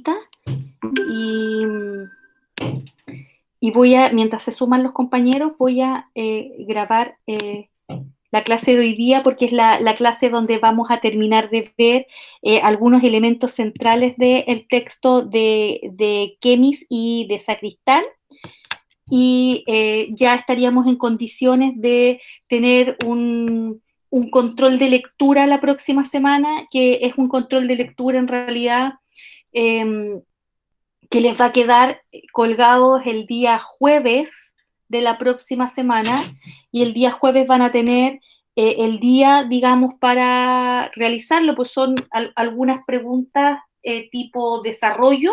preguntas y, mientras se suman los compañeros, voy a grabar la clase de hoy día porque es la clase donde vamos a terminar de ver algunos elementos centrales del texto de Quemis y de Sacristán. Y ya estaríamos en condiciones de tener un control de lectura la próxima semana, que es un control de lectura en realidad eh, que les va a quedar colgados el día jueves de la próxima semana, y el día jueves van a tener el día, digamos, para realizarlo, pues son algunas preguntas tipo desarrollo,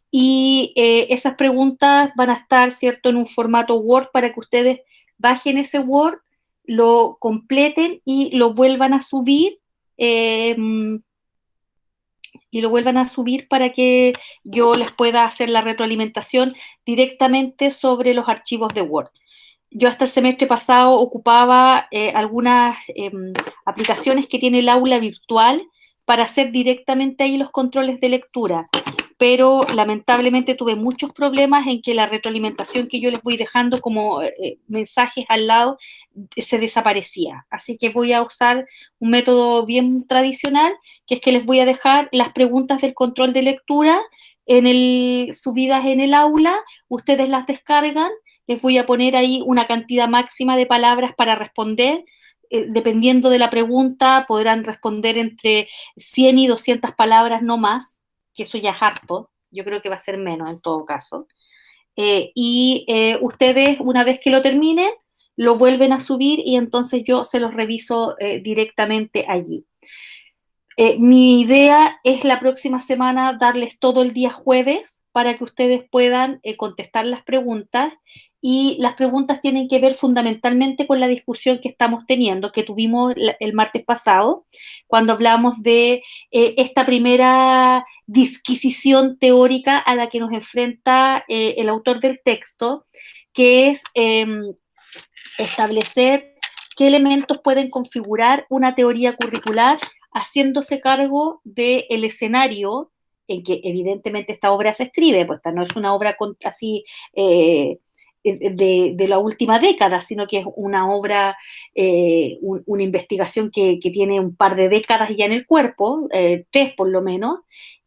y esas preguntas van a estar, ¿cierto?, en un formato Word para que ustedes bajen ese Word, lo completen eh, y lo vuelvan a subir para que yo les pueda hacer la retroalimentación directamente sobre los archivos de Word. Yo hasta el semestre pasado ocupaba algunas aplicaciones que tiene el aula virtual para hacer directamente ahí los controles de lectura, pero lamentablemente tuve muchos problemas en que la retroalimentación que yo les voy dejando como mensajes al lado se desaparecía. Así que voy a usar un método bien tradicional, que es que les voy a dejar las preguntas del control de lectura subidas en el aula, ustedes las descargan, les voy a poner ahí una cantidad máxima de palabras para responder. Dependiendo de la pregunta, podrán responder entre 100 y 200 palabras, no más, que eso ya es harto. Yo creo que va a ser menos en todo caso. Ustedes, una vez que lo terminen, lo vuelven a subir y entonces yo se los reviso directamente allí. Mi idea es la próxima semana darles todo el día jueves para que ustedes puedan contestar las preguntas, y las preguntas tienen que ver fundamentalmente con la discusión que estamos teniendo, que tuvimos el martes pasado, cuando hablamos de esta primera disquisición teórica a la que nos enfrenta el autor del texto, que es establecer qué elementos pueden configurar una teoría curricular haciéndose cargo del escenario en que evidentemente esta obra se escribe, pues esta no es una obra así de la última década, sino que es una obra, una investigación que tiene un par de décadas ya en el cuerpo, tres por lo menos,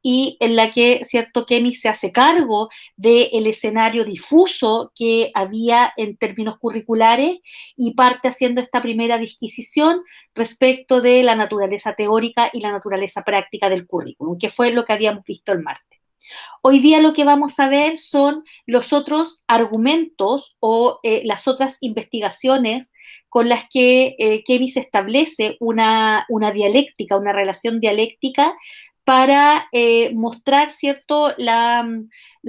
y en la que, cierto, Kemi se hace cargo del escenario difuso que había en términos curriculares y parte haciendo esta primera disquisición respecto de la naturaleza teórica y la naturaleza práctica del currículum, que fue lo que habíamos visto el martes. Hoy día lo que vamos a ver son los otros argumentos o las otras investigaciones con las que Kevis establece una dialéctica, una relación dialéctica para mostrar, ¿cierto?, la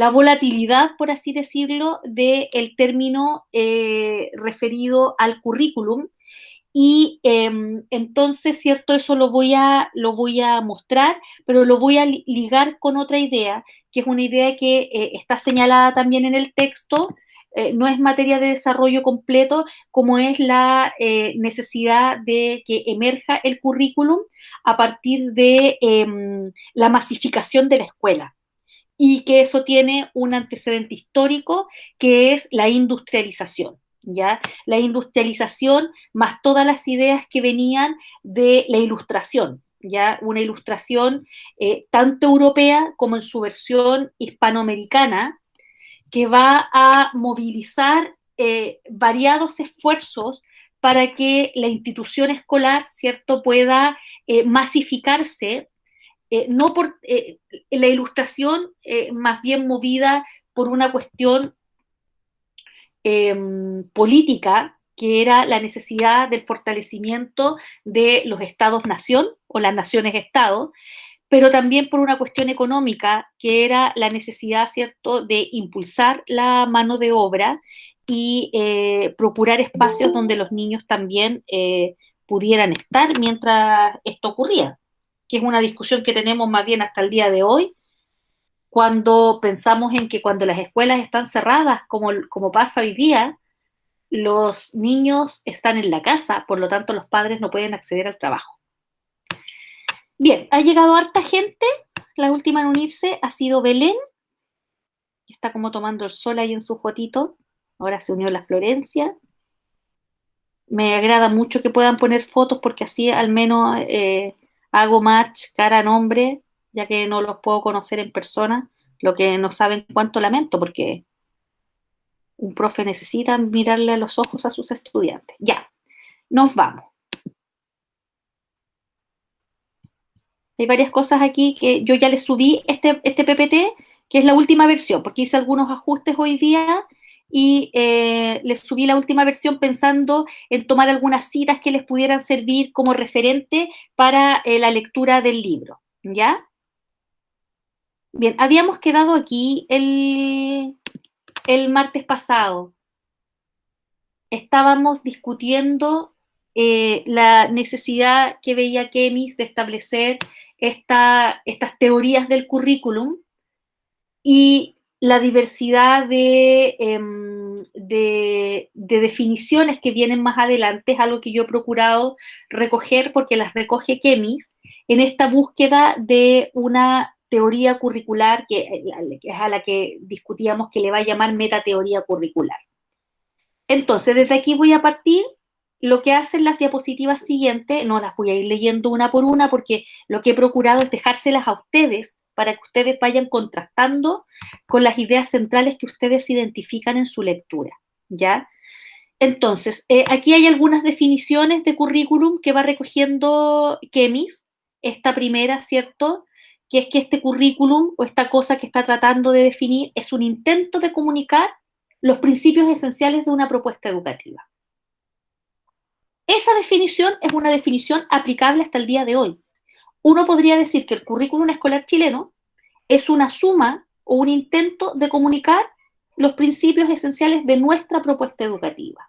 volatilidad, por así decirlo, del término referido al currículum. Y entonces, ¿cierto? Eso lo voy a mostrar, pero lo voy a ligar con otra idea, que es una idea que está señalada también en el texto, no es materia de desarrollo completo, como es la necesidad de que emerja el currículum a partir de la masificación de la escuela, y que eso tiene un antecedente histórico, que es la industrialización. ¿Ya? La industrialización más todas las ideas que venían de la ilustración, ¿ya? Una ilustración tanto europea como en su versión hispanoamericana, que va a movilizar variados esfuerzos para que la institución escolar, ¿cierto?, pueda masificarse, no por la ilustración, más bien movida por una cuestión política, que era la necesidad del fortalecimiento de los estados-nación o las naciones-estado, pero también por una cuestión económica, que era la necesidad, ¿cierto?, de impulsar la mano de obra y procurar espacios donde los niños también pudieran estar mientras esto ocurría, que es una discusión que tenemos más bien hasta el día de hoy, cuando pensamos en que cuando las escuelas están cerradas, como pasa hoy día, los niños están en la casa, por lo tanto los padres no pueden acceder al trabajo. Bien, ha llegado harta gente, la última en unirse ha sido Belén, que está como tomando el sol ahí en su fotito. Ahora se unió la Florencia. Me agrada mucho que puedan poner fotos porque así al menos hago match cara a nombre, ya que no los puedo conocer en persona, lo que no saben cuánto lamento, porque un profe necesita mirarle a los ojos a sus estudiantes. Ya, nos vamos. Hay varias cosas aquí que yo ya les subí este PPT, que es la última versión, porque hice algunos ajustes hoy día y les subí la última versión pensando en tomar algunas citas que les pudieran servir como referente para la lectura del libro. ¿Ya? Bien, habíamos quedado aquí el martes pasado. Estábamos discutiendo la necesidad que veía Kemis de establecer estas teorías del currículum y la diversidad de definiciones que vienen más adelante. Es algo que yo he procurado recoger porque las recoge Kemis en esta búsqueda de una teoría curricular que es a la que discutíamos que le va a llamar metateoría curricular. Entonces, desde aquí voy a partir. Lo que hacen las diapositivas siguientes, no las voy a ir leyendo una por una porque lo que he procurado es dejárselas a ustedes para que ustedes vayan contrastando con las ideas centrales que ustedes identifican en su lectura, ¿ya? Entonces, aquí hay algunas definiciones de currículum que va recogiendo Kemis, esta primera, ¿cierto? Que es que este currículum o esta cosa que está tratando de definir es un intento de comunicar los principios esenciales de una propuesta educativa. Esa definición es una definición aplicable hasta el día de hoy. Uno podría decir que el currículum escolar chileno es una suma o un intento de comunicar los principios esenciales de nuestra propuesta educativa.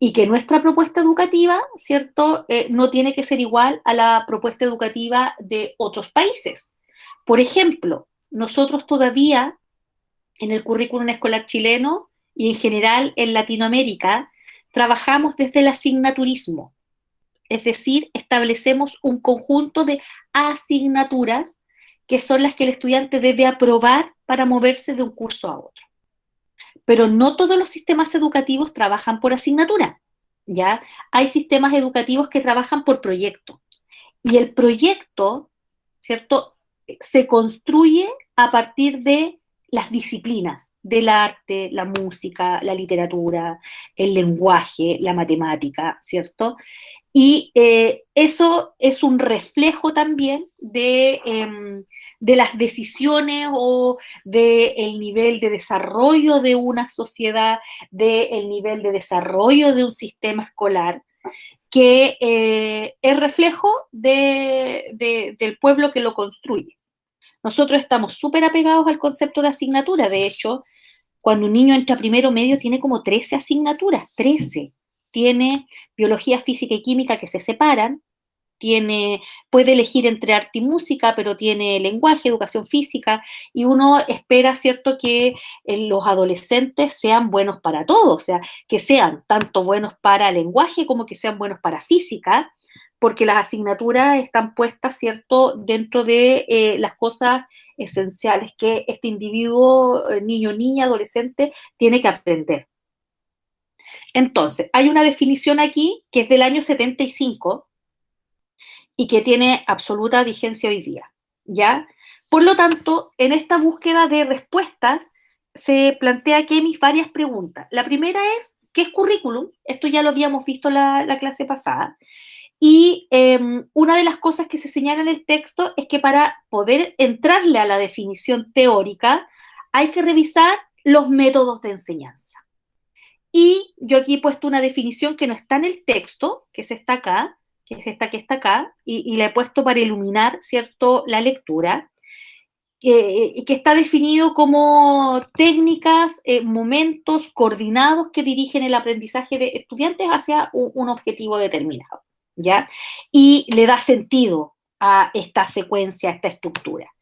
Y que nuestra propuesta educativa, ¿cierto?, no tiene que ser igual a la propuesta educativa de otros países. Por ejemplo, nosotros todavía en el currículum escolar chileno y en general en Latinoamérica trabajamos desde el asignaturismo, es decir, establecemos un conjunto de asignaturas que son las que el estudiante debe aprobar para moverse de un curso a otro. Pero no todos los sistemas educativos trabajan por asignatura, ¿ya? Hay sistemas educativos que trabajan por proyecto. Y el proyecto, ¿cierto?, se construye a partir de las disciplinas del arte, la música, la literatura, el lenguaje, la matemática, ¿cierto? Y eso es un reflejo también de las decisiones o del nivel de desarrollo de una sociedad, del nivel de desarrollo de un sistema escolar, que es reflejo del pueblo que lo construye. Nosotros estamos súper apegados al concepto de asignatura. De hecho, cuando un niño entra a primero medio tiene como 13 asignaturas, 13. Tiene biología, física y química que se separan, puede elegir entre arte y música, pero tiene lenguaje, educación física, y uno espera, ¿cierto?, que los adolescentes sean buenos para todo, o sea, que sean tanto buenos para lenguaje como que sean buenos para física, porque las asignaturas están puestas, ¿cierto?, dentro de las cosas esenciales que este individuo, niño, niña, adolescente, tiene que aprender. Entonces, hay una definición aquí que es del año 75 y que tiene absoluta vigencia hoy día, ¿ya? Por lo tanto, en esta búsqueda de respuestas se plantea Kemis varias preguntas. La primera es, ¿qué es currículum? Esto ya lo habíamos visto la clase pasada. Y una de las cosas que se señala en el texto es que para poder entrarle a la definición teórica hay que revisar los métodos de enseñanza. Y yo aquí he puesto una definición que no está en el texto, que es esta acá, que es esta que está acá, y la he puesto para iluminar, ¿cierto?, la lectura, que está definido como técnicas, momentos coordinados que dirigen el aprendizaje de estudiantes hacia un objetivo determinado, ¿ya? Y le da sentido a esta secuencia, a esta estructura.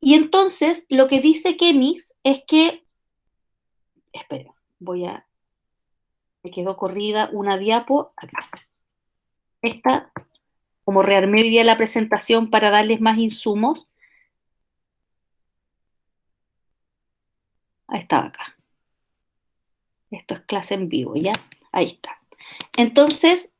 Y entonces, lo que dice Kemis es que, esperen, me quedó corrida una diapo acá. Esta, como rearmé hoy día la presentación para darles más insumos, Ahí estaba acá. Esto es clase en vivo, ¿ya? Ahí está. Entonces,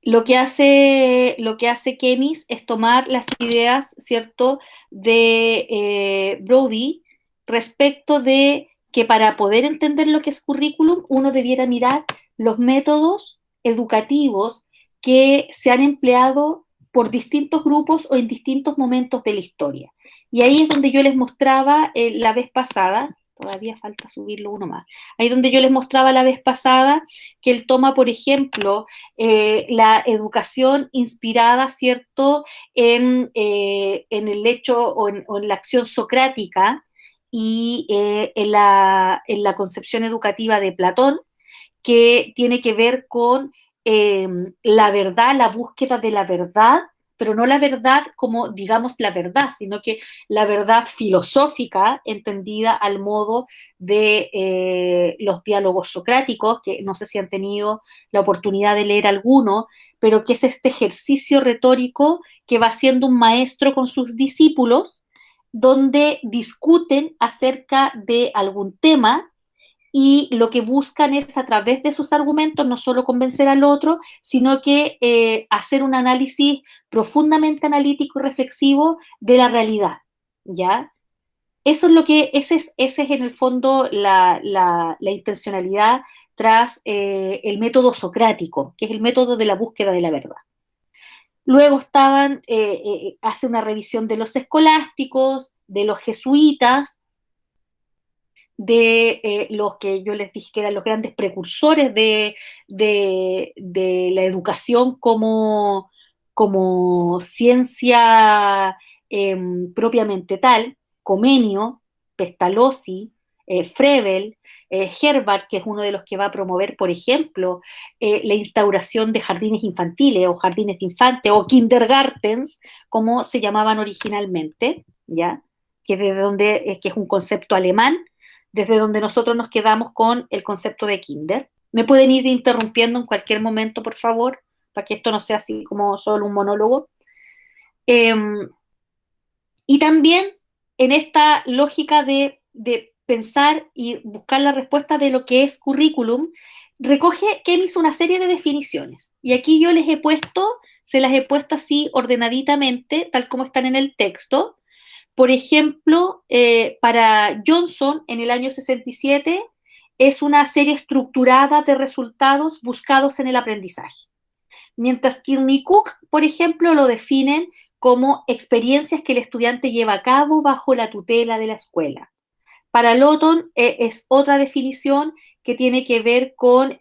lo que hace Kemis es tomar las ideas, ¿cierto?, de Brody respecto de que para poder entender lo que es currículum, uno debiera mirar los métodos educativos que se han empleado por distintos grupos o en distintos momentos de la historia. Y ahí es donde yo les mostraba la vez pasada, todavía falta subirlo uno más, ahí donde yo les mostraba la vez pasada que él toma, por ejemplo, la educación inspirada, ¿cierto?, en el hecho o en la acción socrática y en la concepción educativa de Platón, que tiene que ver con eh, la verdad, la búsqueda de la verdad, pero no la verdad como, digamos, la verdad, sino que la verdad filosófica, entendida al modo de los diálogos socráticos, que no sé si han tenido la oportunidad de leer alguno, pero que es este ejercicio retórico que va haciendo un maestro con sus discípulos, donde discuten acerca de algún tema y lo que buscan es a través de sus argumentos no solo convencer al otro, sino que hacer un análisis profundamente analítico y reflexivo de la realidad, ¿ya? Eso es lo que, ese es en el fondo la intencionalidad tras el método socrático, que es el método de la búsqueda de la verdad. Luego hace una revisión de los escolásticos, de los jesuitas, de los que yo les dije que eran los grandes precursores de la educación como ciencia propiamente tal, Comenio, Pestalozzi, Frebel, Herbart, que es uno de los que va a promover, por ejemplo, la instauración de jardines infantiles o jardines de infantes o kindergartens, como se llamaban originalmente, ¿ya? Que es un concepto alemán desde donde nosotros nos quedamos con el concepto de kinder. ¿Me pueden ir interrumpiendo en cualquier momento, por favor? Para que esto no sea así como solo un monólogo. Eh, y también en esta lógica de pensar y buscar la respuesta de lo que es currículum, recoge Kemis una serie de definiciones. Y aquí yo se las he puesto así ordenaditamente, tal como están en el texto. Por ejemplo, para Johnson en el año 67 es una serie estructurada de resultados buscados en el aprendizaje. Mientras Kearney Cook, por ejemplo, lo definen como experiencias que el estudiante lleva a cabo bajo la tutela de la escuela. Para Lawton es otra definición que tiene que ver con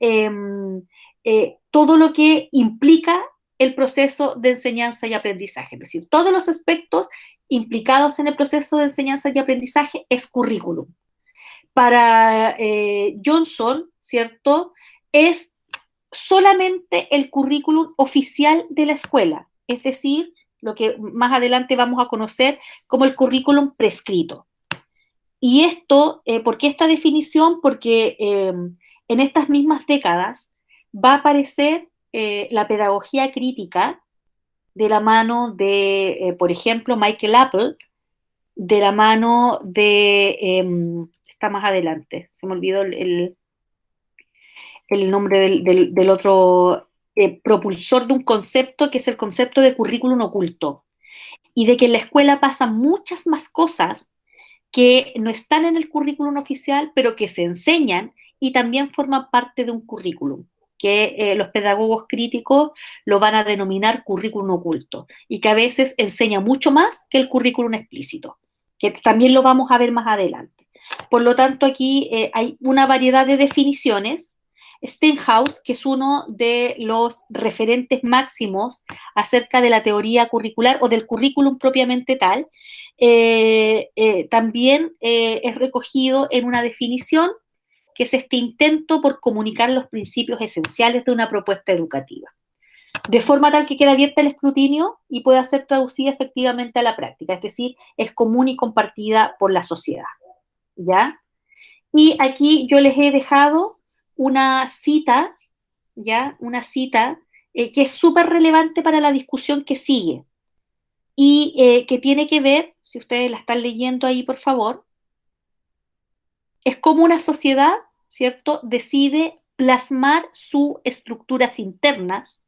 todo lo que implica el proceso de enseñanza y aprendizaje, es decir, todos los aspectos implicados en el proceso de enseñanza y aprendizaje es currículum. Para Johnson, ¿cierto? Es solamente el currículum oficial de la escuela, es decir, lo que más adelante vamos a conocer como el currículum prescrito. Y esto, ¿por qué esta definición? Porque en estas mismas décadas va a aparecer la pedagogía crítica de la mano de, por ejemplo, Michael Apple, de la mano está más adelante, se me olvidó el nombre del otro propulsor de un concepto que es el concepto de currículum oculto, y de que en la escuela pasan muchas más cosas que no están en el currículum oficial, pero que se enseñan y también forman parte de un currículum, que los pedagogos críticos lo van a denominar currículum oculto, y que a veces enseña mucho más que el currículum explícito, que también lo vamos a ver más adelante. Por lo tanto, aquí hay una variedad de definiciones. Stenhouse, que es uno de los referentes máximos acerca de la teoría curricular o del currículum propiamente tal, también es recogido en una definición que es este intento por comunicar los principios esenciales de una propuesta educativa, de forma tal que quede abierta el escrutinio y pueda ser traducida efectivamente a la práctica, es decir, es común y compartida por la sociedad, ¿ya? Y aquí yo les he dejado una cita, ¿ya? Una cita que es súper relevante para la discusión que sigue y que tiene que ver, si ustedes la están leyendo ahí, por favor, es cómo una sociedad, ¿cierto?, decide plasmar sus estructuras internas,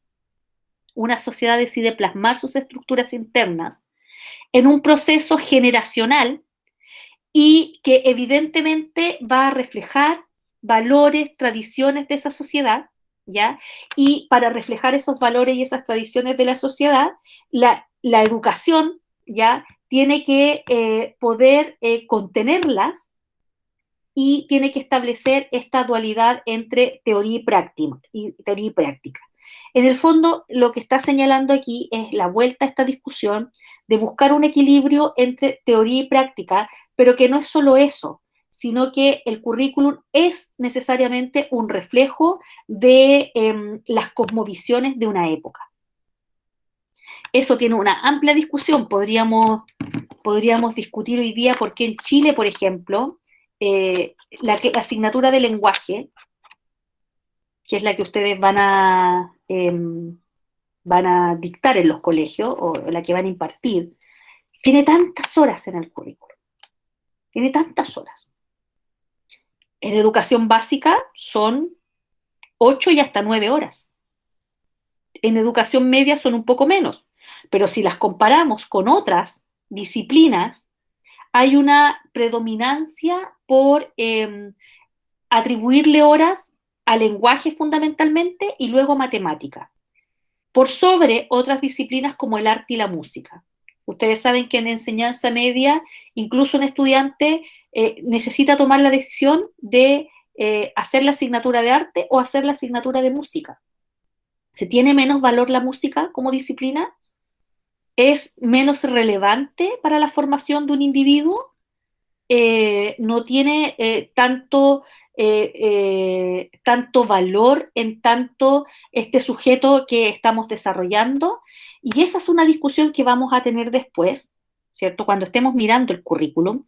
una sociedad decide plasmar sus estructuras internas en un proceso generacional y que evidentemente va a reflejar valores, tradiciones de esa sociedad, ¿ya? Y para reflejar esos valores y esas tradiciones de la sociedad, la educación, ¿ya? Tiene que poder contenerlas y tiene que establecer esta dualidad entre teoría y práctica. En el fondo, lo que está señalando aquí es la vuelta a esta discusión de buscar un equilibrio entre teoría y práctica, pero que no es solo eso, sino que el currículum es necesariamente un reflejo de las cosmovisiones de una época. Eso tiene una amplia discusión. Podríamos discutir hoy día por qué en Chile, por ejemplo, la asignatura de lenguaje, que es la que ustedes van a dictar en los colegios, o la que van a impartir, tiene tantas horas en el currículo. Tiene tantas horas. En educación básica son 8 y hasta 9 horas. En educación media son un poco menos. Pero si las comparamos con otras disciplinas, hay una predominancia por atribuirle horas a lenguaje fundamentalmente y luego matemática, por sobre otras disciplinas como el arte y la música. Ustedes saben que en enseñanza media, incluso un estudiante necesita tomar la decisión de hacer la asignatura de arte o hacer la asignatura de música. ¿Se tiene menos valor la música como disciplina? ¿Es menos relevante para la formación de un individuo? No tiene tanto valor en tanto este sujeto que estamos desarrollando. Y esa es una discusión que vamos a tener después, ¿cierto? Cuando estemos mirando el currículum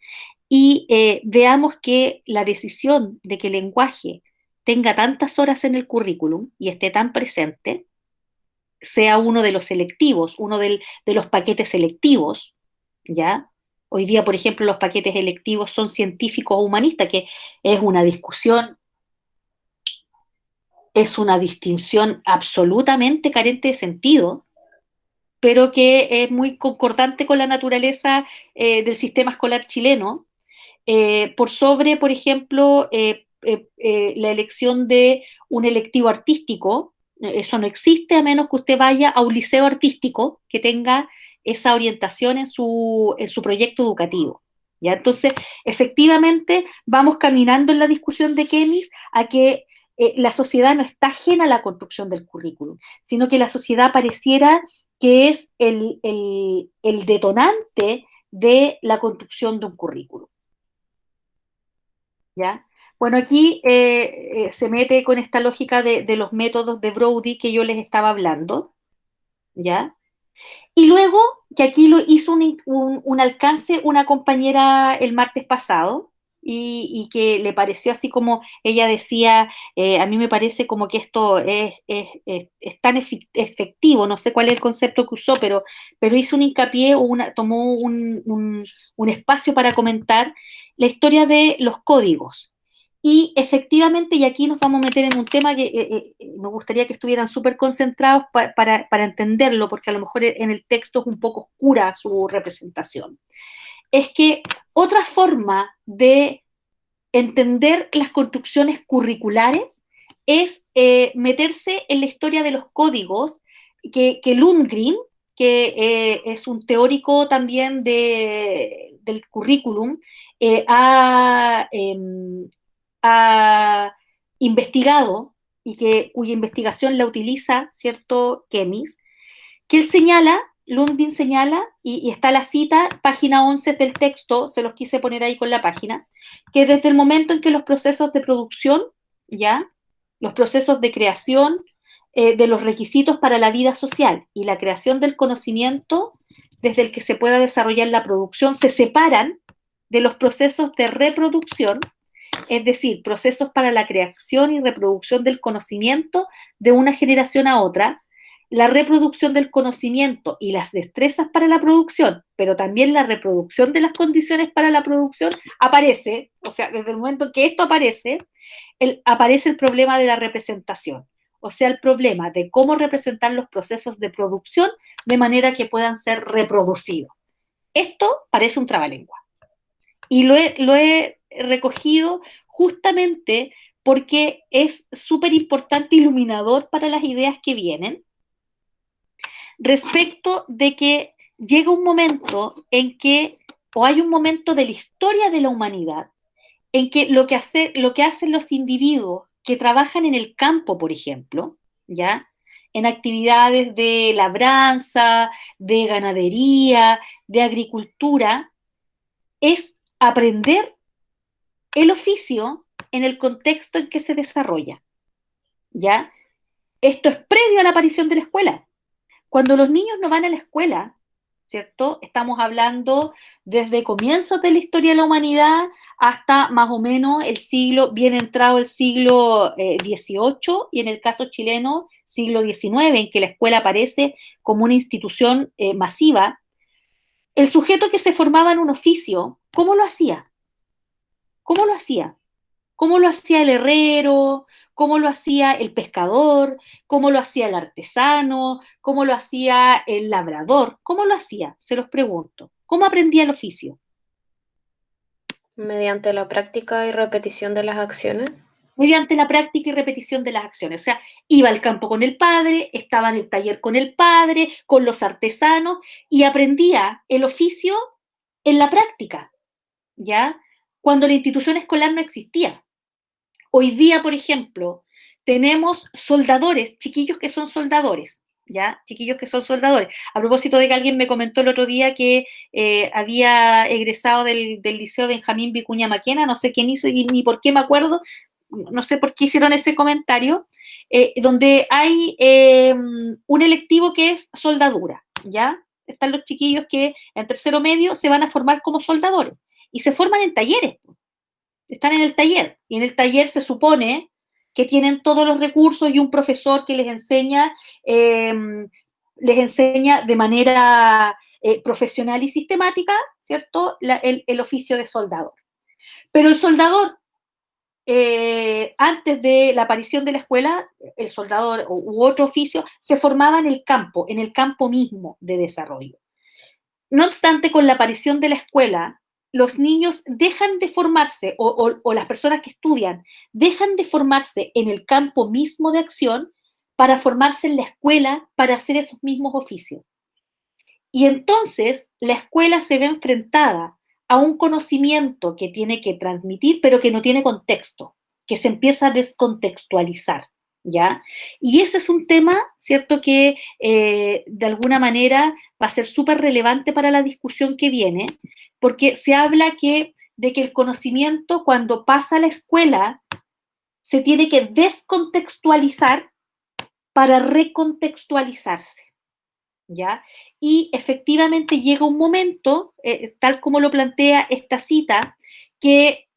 y veamos que la decisión de que el lenguaje tenga tantas horas en el currículum y esté tan presente, sea uno de los selectivos, de los paquetes selectivos, ¿ya? Hoy día, por ejemplo, los paquetes electivos son científicos o humanistas, que es una discusión, es una distinción absolutamente carente de sentido, pero que es muy concordante con la naturaleza del sistema escolar chileno, por sobre, por ejemplo, la elección de un electivo artístico. Eso no existe a menos que usted vaya a un liceo artístico que tenga esa orientación en su proyecto educativo. ¿Ya? Entonces, efectivamente, vamos caminando en la discusión de Kemis a que la sociedad no está ajena a la construcción del currículum, sino que la sociedad pareciera que es el detonante de la construcción de un currículum. ¿Ya? Bueno, aquí se mete con esta lógica de los métodos de Brody que yo les estaba hablando, ¿ya? Y luego, que aquí lo hizo un alcance una compañera el martes pasado, y que le pareció así como ella decía, a mí me parece como que esto es tan efectivo, no sé cuál es el concepto que usó, pero hizo un hincapié, tomó un espacio para comentar la historia de los códigos. Y efectivamente, y aquí nos vamos a meter en un tema que me gustaría que estuvieran súper concentrados para entenderlo, porque a lo mejor en el texto es un poco oscura su representación. Es que otra forma de entender las construcciones curriculares es meterse en la historia de los códigos que Lundgren, que es un teórico también del currículum, ha investigado y cuya investigación la utiliza, ¿cierto?, Kemis, que él señala, Lundgren señala, y está la cita, página 11 del texto, se los quise poner ahí con la página, que desde el momento en que los procesos de producción, ¿ya?, los procesos de creación de los requisitos para la vida social y la creación del conocimiento desde el que se pueda desarrollar la producción, se separan de los procesos de reproducción, es decir, procesos para la creación y reproducción del conocimiento de una generación a otra, la reproducción del conocimiento y las destrezas para la producción, pero también la reproducción de las condiciones para la producción, aparece, o sea, desde el momento en que esto aparece, aparece el problema de la representación, o sea, el problema de cómo representar los procesos de producción de manera que puedan ser reproducidos. Esto parece un trabalengua. Y lo he recogido justamente porque es súper importante, iluminador para las ideas que vienen, respecto de que llega un momento en que, o hay un momento de la historia de la humanidad, en que lo que hacen los individuos que trabajan en el campo, por ejemplo, ¿ya? En actividades de labranza, de ganadería, de agricultura, es aprender el oficio en el contexto en que se desarrolla, ¿ya? Esto es previo a la aparición de la escuela. Cuando los niños no van a la escuela, ¿cierto? Estamos hablando desde comienzos de la historia de la humanidad hasta más o menos el siglo, bien entrado el siglo XVIII y en el caso chileno, siglo XIX, en que la escuela aparece como una institución masiva. El sujeto que se formaba en un oficio, ¿cómo lo hacía? ¿Cómo lo hacía? ¿Cómo lo hacía el herrero? ¿Cómo lo hacía el pescador? ¿Cómo lo hacía el artesano? ¿Cómo lo hacía el labrador? ¿Cómo lo hacía? Se los pregunto. ¿Cómo aprendía el oficio? Mediante la práctica y repetición de las acciones. Mediante la práctica y repetición de las acciones. O sea, iba al campo con el padre, estaba en el taller con el padre, con los artesanos, y aprendía el oficio en la práctica, ¿ya? Cuando la institución escolar no existía. Hoy día, por ejemplo, tenemos soldadores, chiquillos que son soldadores, ¿ya? Chiquillos que son soldadores. A propósito de que alguien me comentó el otro día que había egresado del Liceo Benjamín Vicuña Maquena, no sé quién hizo y ni por qué me acuerdo, no sé por qué hicieron ese comentario, donde hay un electivo que es soldadura, ¿ya? Están los chiquillos que en tercero medio se van a formar como soldadores y se forman en talleres, están en el taller y en el taller se supone que tienen todos los recursos y un profesor que eh, les enseña de manera profesional y sistemática, ¿cierto? El oficio de soldador. Pero el soldador, antes de la aparición de la escuela, el soldador u otro oficio se formaba en el campo mismo de desarrollo. No obstante, con la aparición de la escuela, los niños dejan de formarse, o las personas que estudian, dejan de formarse en el campo mismo de acción para formarse en la escuela para hacer esos mismos oficios. Y entonces la escuela se ve enfrentada a un conocimiento que tiene que transmitir, pero que no tiene contexto, que se empieza a descontextualizar, ¿ya? Y ese es un tema, ¿cierto?, que de alguna manera va a ser súper relevante para la discusión que viene, porque se habla de que el conocimiento cuando pasa a la escuela se tiene que descontextualizar para recontextualizarse. ¿Ya? Y efectivamente llega un momento, tal como lo plantea esta cita, que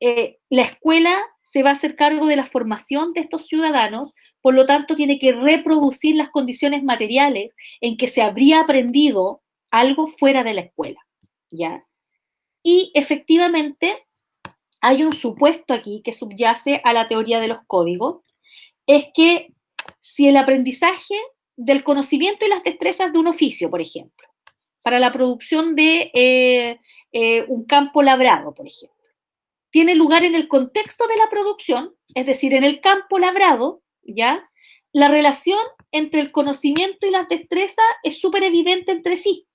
la escuela se va a hacer cargo de la formación de estos ciudadanos, por lo tanto tiene que reproducir las condiciones materiales en que se habría aprendido algo fuera de la escuela, ¿ya? Y efectivamente hay un supuesto aquí que subyace a la teoría de los códigos, es que si el aprendizaje del conocimiento y las destrezas de un oficio, por ejemplo, para la producción de un campo labrado, por ejemplo, tiene lugar en el contexto de la producción, es decir, en el campo labrado, ¿ya? La relación entre el conocimiento y las destrezas es súper evidente entre sí.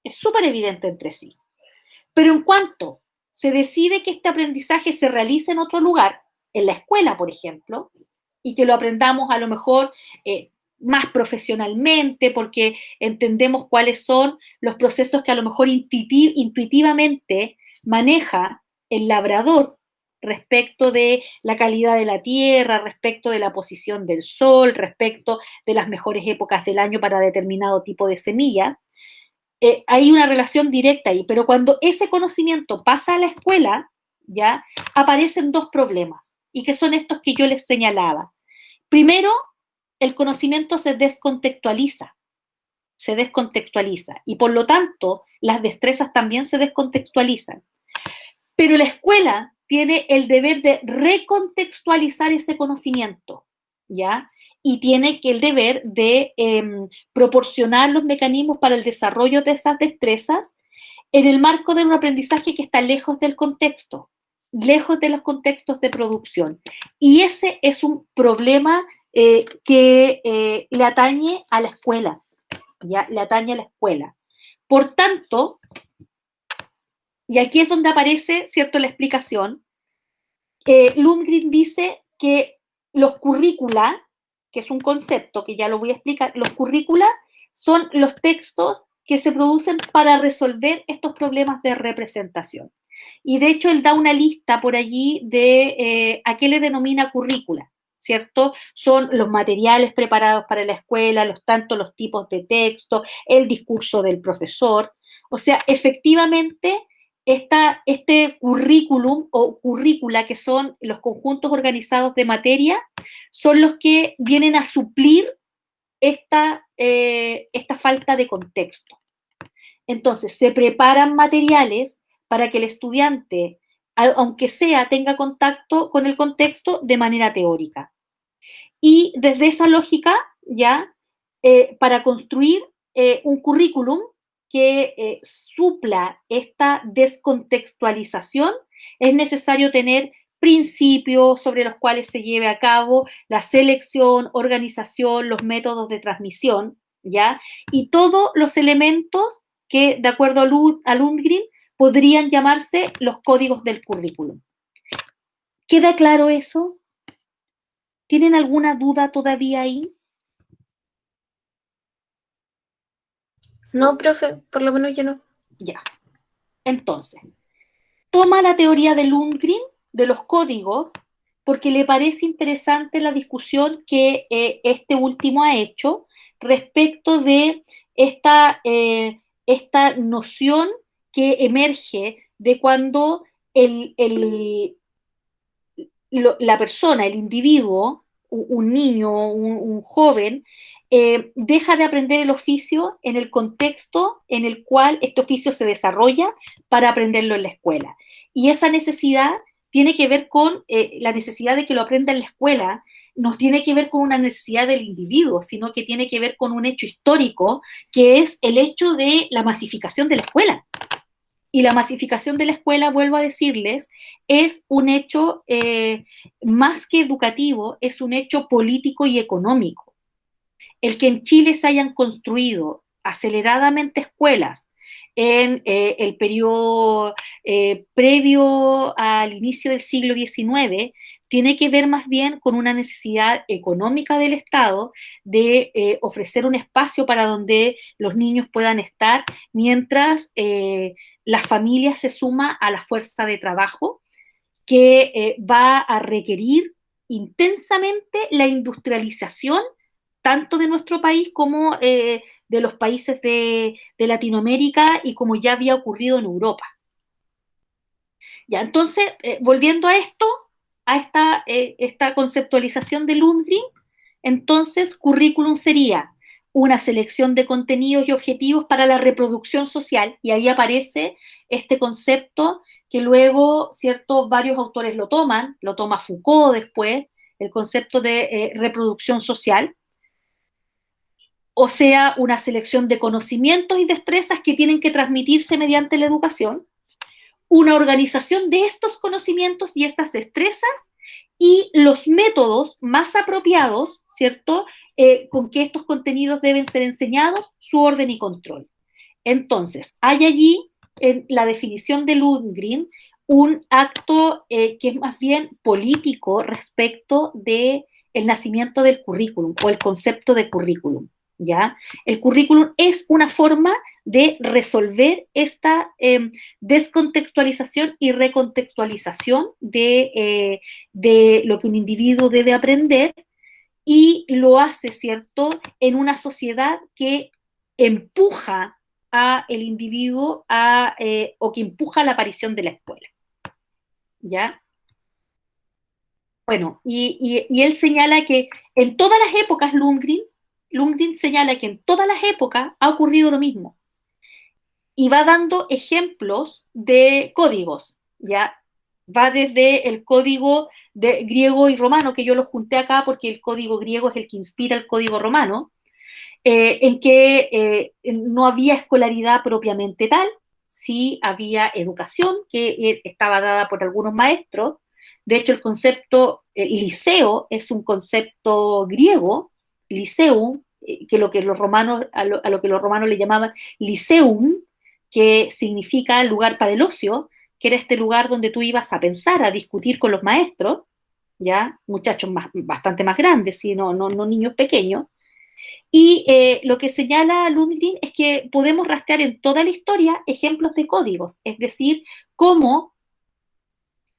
Es súper evidente entre sí. Pero en cuanto se decide que este aprendizaje se realice en otro lugar, en la escuela, por ejemplo, y que lo aprendamos a lo mejor más profesionalmente, porque entendemos cuáles son los procesos que a lo mejor intuitivamente maneja el labrador respecto de la calidad de la tierra, respecto de la posición del sol, respecto de las mejores épocas del año para determinado tipo de semilla. Hay una relación directa ahí, pero cuando ese conocimiento pasa a la escuela, ya aparecen dos problemas, y que son estos que yo les señalaba. Primero, el conocimiento se descontextualiza, y por lo tanto las destrezas también se descontextualizan. Pero la escuela tiene el deber de recontextualizar ese conocimiento, ¿ya? Y tiene el deber de proporcionar los mecanismos para el desarrollo de esas destrezas en el marco de un aprendizaje que está lejos del contexto, lejos de los contextos de producción. Y ese es un problema que le atañe a la escuela, ¿ya? Le atañe a la escuela. Por tanto, y aquí es donde aparece, ¿cierto?, la explicación. Lundgren dice que los currícula, que es un concepto que ya lo voy a explicar, los currícula son los textos que se producen para resolver estos problemas de representación. Y de hecho él da una lista por allí de a qué le denomina currícula, ¿cierto? Son los materiales preparados para la escuela, tanto los tipos de texto, el discurso del profesor. O sea, efectivamente este currículum o currícula, que son los conjuntos organizados de materia, son los que vienen a suplir esta falta de contexto. Entonces, se preparan materiales para que el estudiante, aunque sea, tenga contacto con el contexto de manera teórica. Y desde esa lógica, ya, para construir un currículum que supla esta descontextualización, es necesario tener principios sobre los cuales se lleve a cabo la selección, organización, los métodos de transmisión, ¿ya? Y todos los elementos que, de acuerdo a Lundgren, podrían llamarse los códigos del currículum. ¿Queda claro eso? ¿Tienen alguna duda todavía ahí? No, profe, por lo menos yo no. Ya. Entonces, toma la teoría de Lundgren de los códigos porque le parece interesante la discusión que este último ha hecho respecto de esta noción que emerge de cuando la persona, el individuo, un niño, un joven, deja de aprender el oficio en el contexto en el cual este oficio se desarrolla para aprenderlo en la escuela. Y esa necesidad tiene que ver con la necesidad de que lo aprenda en la escuela, no tiene que ver con una necesidad del individuo, sino que tiene que ver con un hecho histórico, que es el hecho de la masificación de la escuela. Y la masificación de la escuela, vuelvo a decirles, es un hecho más que educativo, es un hecho político y económico. El que en Chile se hayan construido aceleradamente escuelas en el periodo previo al inicio del siglo XIX, tiene que ver más bien con una necesidad económica del Estado de ofrecer un espacio para donde los niños puedan estar mientras la familia se suma a la fuerza de trabajo que va a requerir intensamente la industrialización tanto de nuestro país como de los países de Latinoamérica y como ya había ocurrido en Europa. Ya, entonces, volviendo a esto, a esta conceptualización de Lundgren, entonces currículum sería una selección de contenidos y objetivos para la reproducción social, y ahí aparece este concepto que luego, ¿cierto?, varios autores lo toma Foucault después, el concepto de reproducción social, o sea, una selección de conocimientos y destrezas que tienen que transmitirse mediante la educación, una organización de estos conocimientos y estas destrezas y los métodos más apropiados, ¿cierto?, con que estos contenidos deben ser enseñados, su orden y control. Entonces, hay allí, en la definición de Lundgren, un acto que es más bien político respecto del nacimiento del currículum o el concepto de currículum. ¿Ya? El currículum es una forma de resolver esta descontextualización y recontextualización de lo que un individuo debe aprender, y lo hace, ¿cierto?, en una sociedad que empuja a el individuo o que empuja la aparición de la escuela. ¿Ya? Bueno, y él señala que en todas las épocas, Lundgren señala que en todas las épocas ha ocurrido lo mismo. Y va dando ejemplos de códigos, ¿ya? Va desde el código de griego y romano, que yo los junté acá porque el código griego es el que inspira el código romano, en que no había escolaridad propiamente tal, sí había educación que estaba dada por algunos maestros. De hecho, el concepto liceo es un concepto griego, liceum, que lo que los romanos, a lo que los romanos le llamaban liceum, que significa lugar para el ocio, que era este lugar donde tú ibas a pensar, a discutir con los maestros, ya muchachos bastante más grandes, ¿sí? No niños pequeños. Y lo que señala Lundgren es que podemos rastrear en toda la historia ejemplos de códigos, es decir, cómo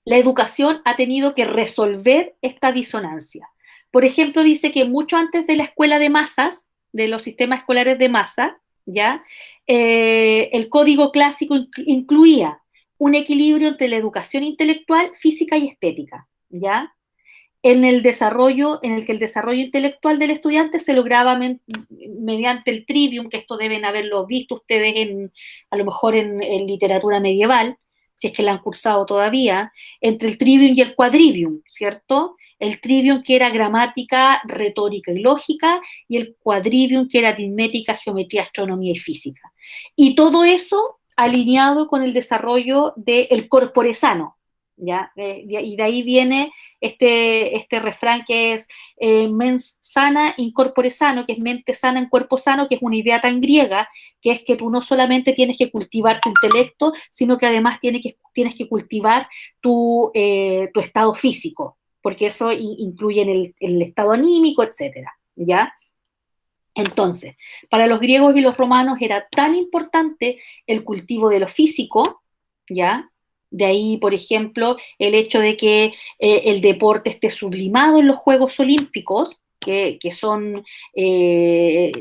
la educación ha tenido que resolver esta disonancia. Por ejemplo, dice que mucho antes de la escuela de masas, de los sistemas escolares de masa, ¿ya? El código clásico incluía un equilibrio entre la educación intelectual, física y estética, ¿ya? En el desarrollo, en el que el desarrollo intelectual del estudiante se lograba mediante el trivium, que esto deben haberlo visto ustedes a lo mejor en literatura medieval, si es que la han cursado todavía, entre el trivium y el quadrivium, ¿cierto? El trivium que era gramática, retórica y lógica, y el quadrivium que era aritmética, geometría, astronomía y física. Y todo eso alineado con el desarrollo del corpore sano, ¿ya? Y de ahí viene este refrán que es mens sana in corpore sano, que es mente sana en cuerpo sano, que es una idea tan griega, que es que tú no solamente tienes que cultivar tu intelecto, sino que además tienes que cultivar tu estado físico, porque eso incluye en el estado anímico, etcétera, ¿ya? Entonces, para los griegos y los romanos era tan importante el cultivo de lo físico, ¿ya? De ahí, por ejemplo, el hecho de que el deporte esté sublimado en los Juegos Olímpicos, que son de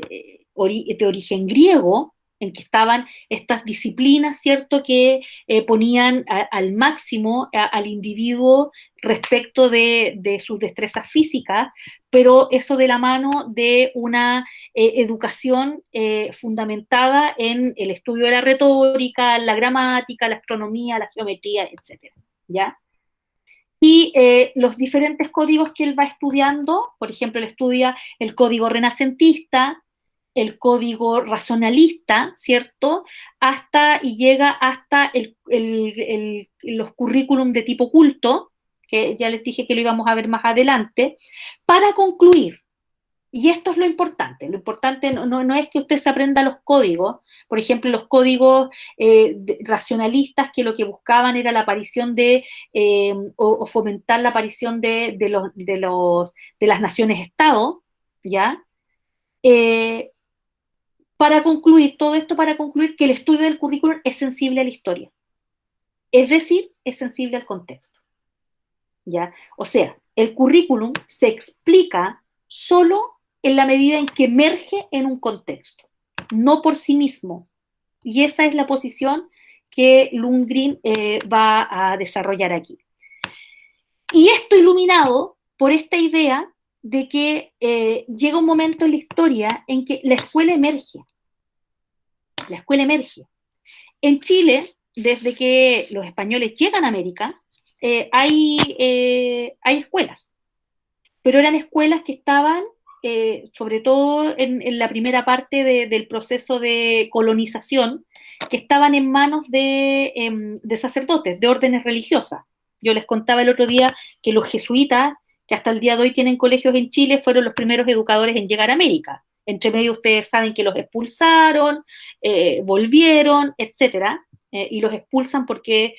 origen griego, en que estaban estas disciplinas, ¿cierto?, que ponían al máximo al individuo respecto de sus destrezas físicas, pero eso de la mano de una educación fundamentada en el estudio de la retórica, la gramática, la astronomía, la geometría, etcétera, ¿ya? Y los diferentes códigos que él va estudiando, por ejemplo, él estudia el código renacentista, el código razonalista, ¿cierto? Y llega hasta los currículum de tipo culto, que ya les dije que lo íbamos a ver más adelante, para concluir. Y esto es lo importante no es que usted se aprenda los códigos, por ejemplo, los códigos racionalistas que lo que buscaban era la aparición o fomentar la aparición de las naciones-estado, ¿ya? Eh, para concluir, todo esto para concluir que el estudio del currículum es sensible a la historia, es decir, es sensible al contexto, ¿ya? O sea, el currículum se explica solo en la medida en que emerge en un contexto, no por sí mismo. Y esa es la posición que Lundgren va a desarrollar aquí. Y esto iluminado por esta idea de que llega un momento en la historia en que la escuela emerge. La escuela emerge. En Chile, desde que los españoles llegan a América, hay escuelas, pero eran escuelas que estaban, sobre todo en la primera parte del proceso de colonización, que estaban en manos de sacerdotes, de órdenes religiosas. Yo les contaba el otro día que los jesuitas, que hasta el día de hoy tienen colegios en Chile, fueron los primeros educadores en llegar a América. Entre medio ustedes saben que los expulsaron, volvieron, etcétera, y los expulsan porque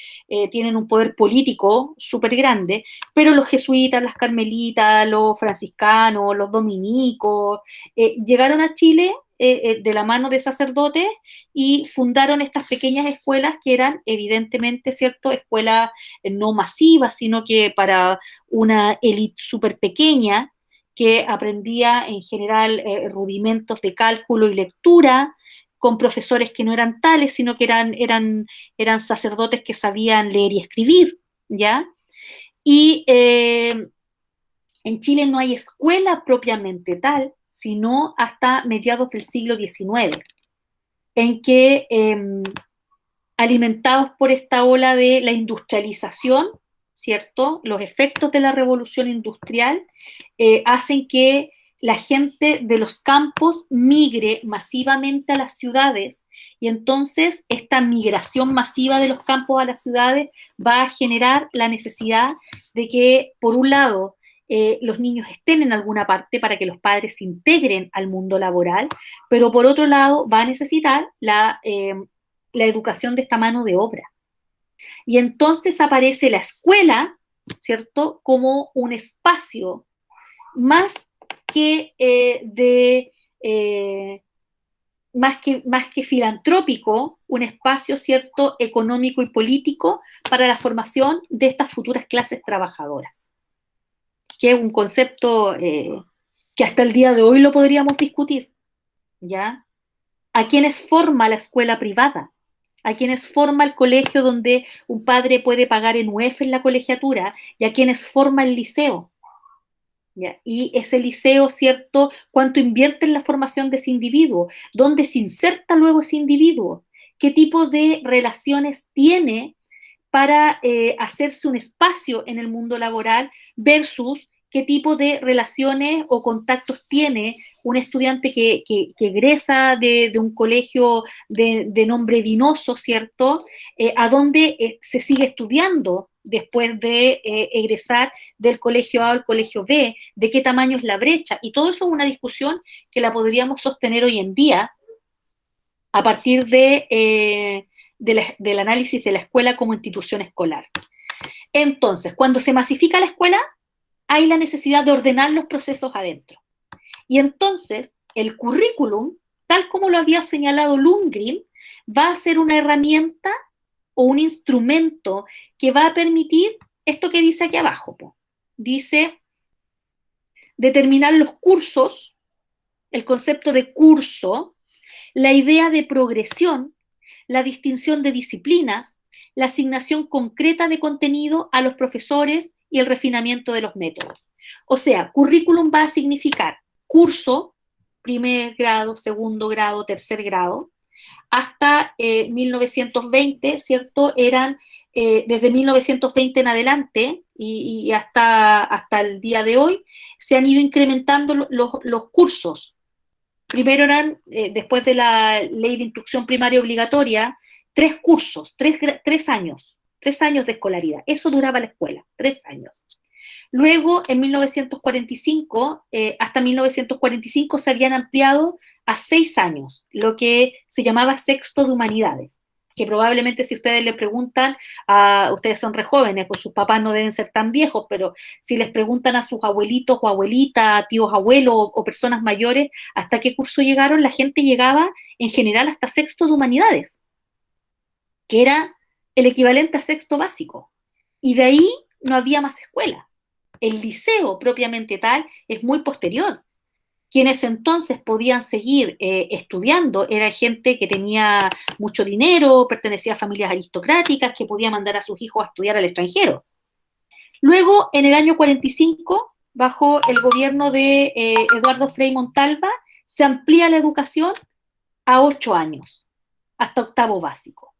tienen un poder político súper grande, pero los jesuitas, las carmelitas, los franciscanos, los dominicos, llegaron a Chile de la mano de sacerdotes y fundaron estas pequeñas escuelas que eran evidentemente, ¿cierto?, escuelas no masivas, sino que para una élite súper pequeña que aprendía en general rudimentos de cálculo y lectura, con profesores que no eran tales, sino que eran sacerdotes que sabían leer y escribir, ¿ya? Y En Chile no hay escuela propiamente tal, sino hasta mediados del siglo XIX, en que alimentados por esta ola de la industrialización, ¿cierto? Los efectos de la revolución industrial hacen que la gente de los campos migre masivamente a las ciudades y entonces esta migración masiva de los campos a las ciudades va a generar la necesidad de que, por un lado, los niños estén en alguna parte para que los padres se integren al mundo laboral, pero por otro lado va a necesitar la educación de esta mano de obra. Y entonces aparece la escuela, ¿cierto?, como un espacio más que más que filantrópico, un espacio, ¿cierto?, económico y político para la formación de estas futuras clases trabajadoras, que es un concepto que hasta el día de hoy lo podríamos discutir, ¿ya? ¿A quiénes forma la escuela privada? ¿A quienes forma el colegio donde un padre puede pagar en UEF en la colegiatura? ¿Y a quienes forma el liceo? ¿Ya? Y ese liceo, ¿cierto? ¿Cuánto invierte en la formación de ese individuo? ¿Dónde se inserta luego ese individuo? ¿Qué tipo de relaciones tiene para hacerse un espacio en el mundo laboral versus qué tipo de relaciones o contactos tiene un estudiante que egresa de un colegio de nombre Vinoso, ¿cierto? A dónde se sigue estudiando después de egresar del colegio A al colegio B, de qué tamaño es la brecha, y todo eso es una discusión que la podríamos sostener hoy en día a partir del análisis de la escuela como institución escolar. Entonces, cuando se masifica la escuela, hay la necesidad de ordenar los procesos adentro. Y entonces, el currículum, tal como lo había señalado Lundgren, va a ser una herramienta o un instrumento que va a permitir esto que dice aquí abajo. Dice, determinar los cursos, el concepto de curso, la idea de progresión, la distinción de disciplinas, la asignación concreta de contenido a los profesores y el refinamiento de los métodos. O sea, currículum va a significar curso, primer grado, segundo grado, tercer grado, hasta 1920, ¿cierto? Eran desde 1920 en adelante y hasta el día de hoy, se han ido incrementando los cursos. Primero eran, después de la ley de instrucción primaria obligatoria, 3 cursos, 3 años de escolaridad. Eso duraba la escuela, 3 años. Luego, en 1945, hasta 1945 se habían ampliado a 6 años, lo que se llamaba sexto de humanidades, que probablemente si ustedes le preguntan, ustedes son re jóvenes, pues sus papás no deben ser tan viejos, pero si les preguntan a sus abuelitos o abuelitas, tíos abuelos o personas mayores, hasta qué curso llegaron, la gente llegaba en general hasta sexto de humanidades, que era el equivalente a sexto básico. Y de ahí no había más escuela. El liceo propiamente tal es muy posterior. Quienes entonces podían seguir estudiando era gente que tenía mucho dinero, pertenecía a familias aristocráticas, que podía mandar a sus hijos a estudiar al extranjero. Luego, en el año 45, bajo el gobierno de Eduardo Frei Montalva, se amplía la educación a 8 años, hasta octavo básico.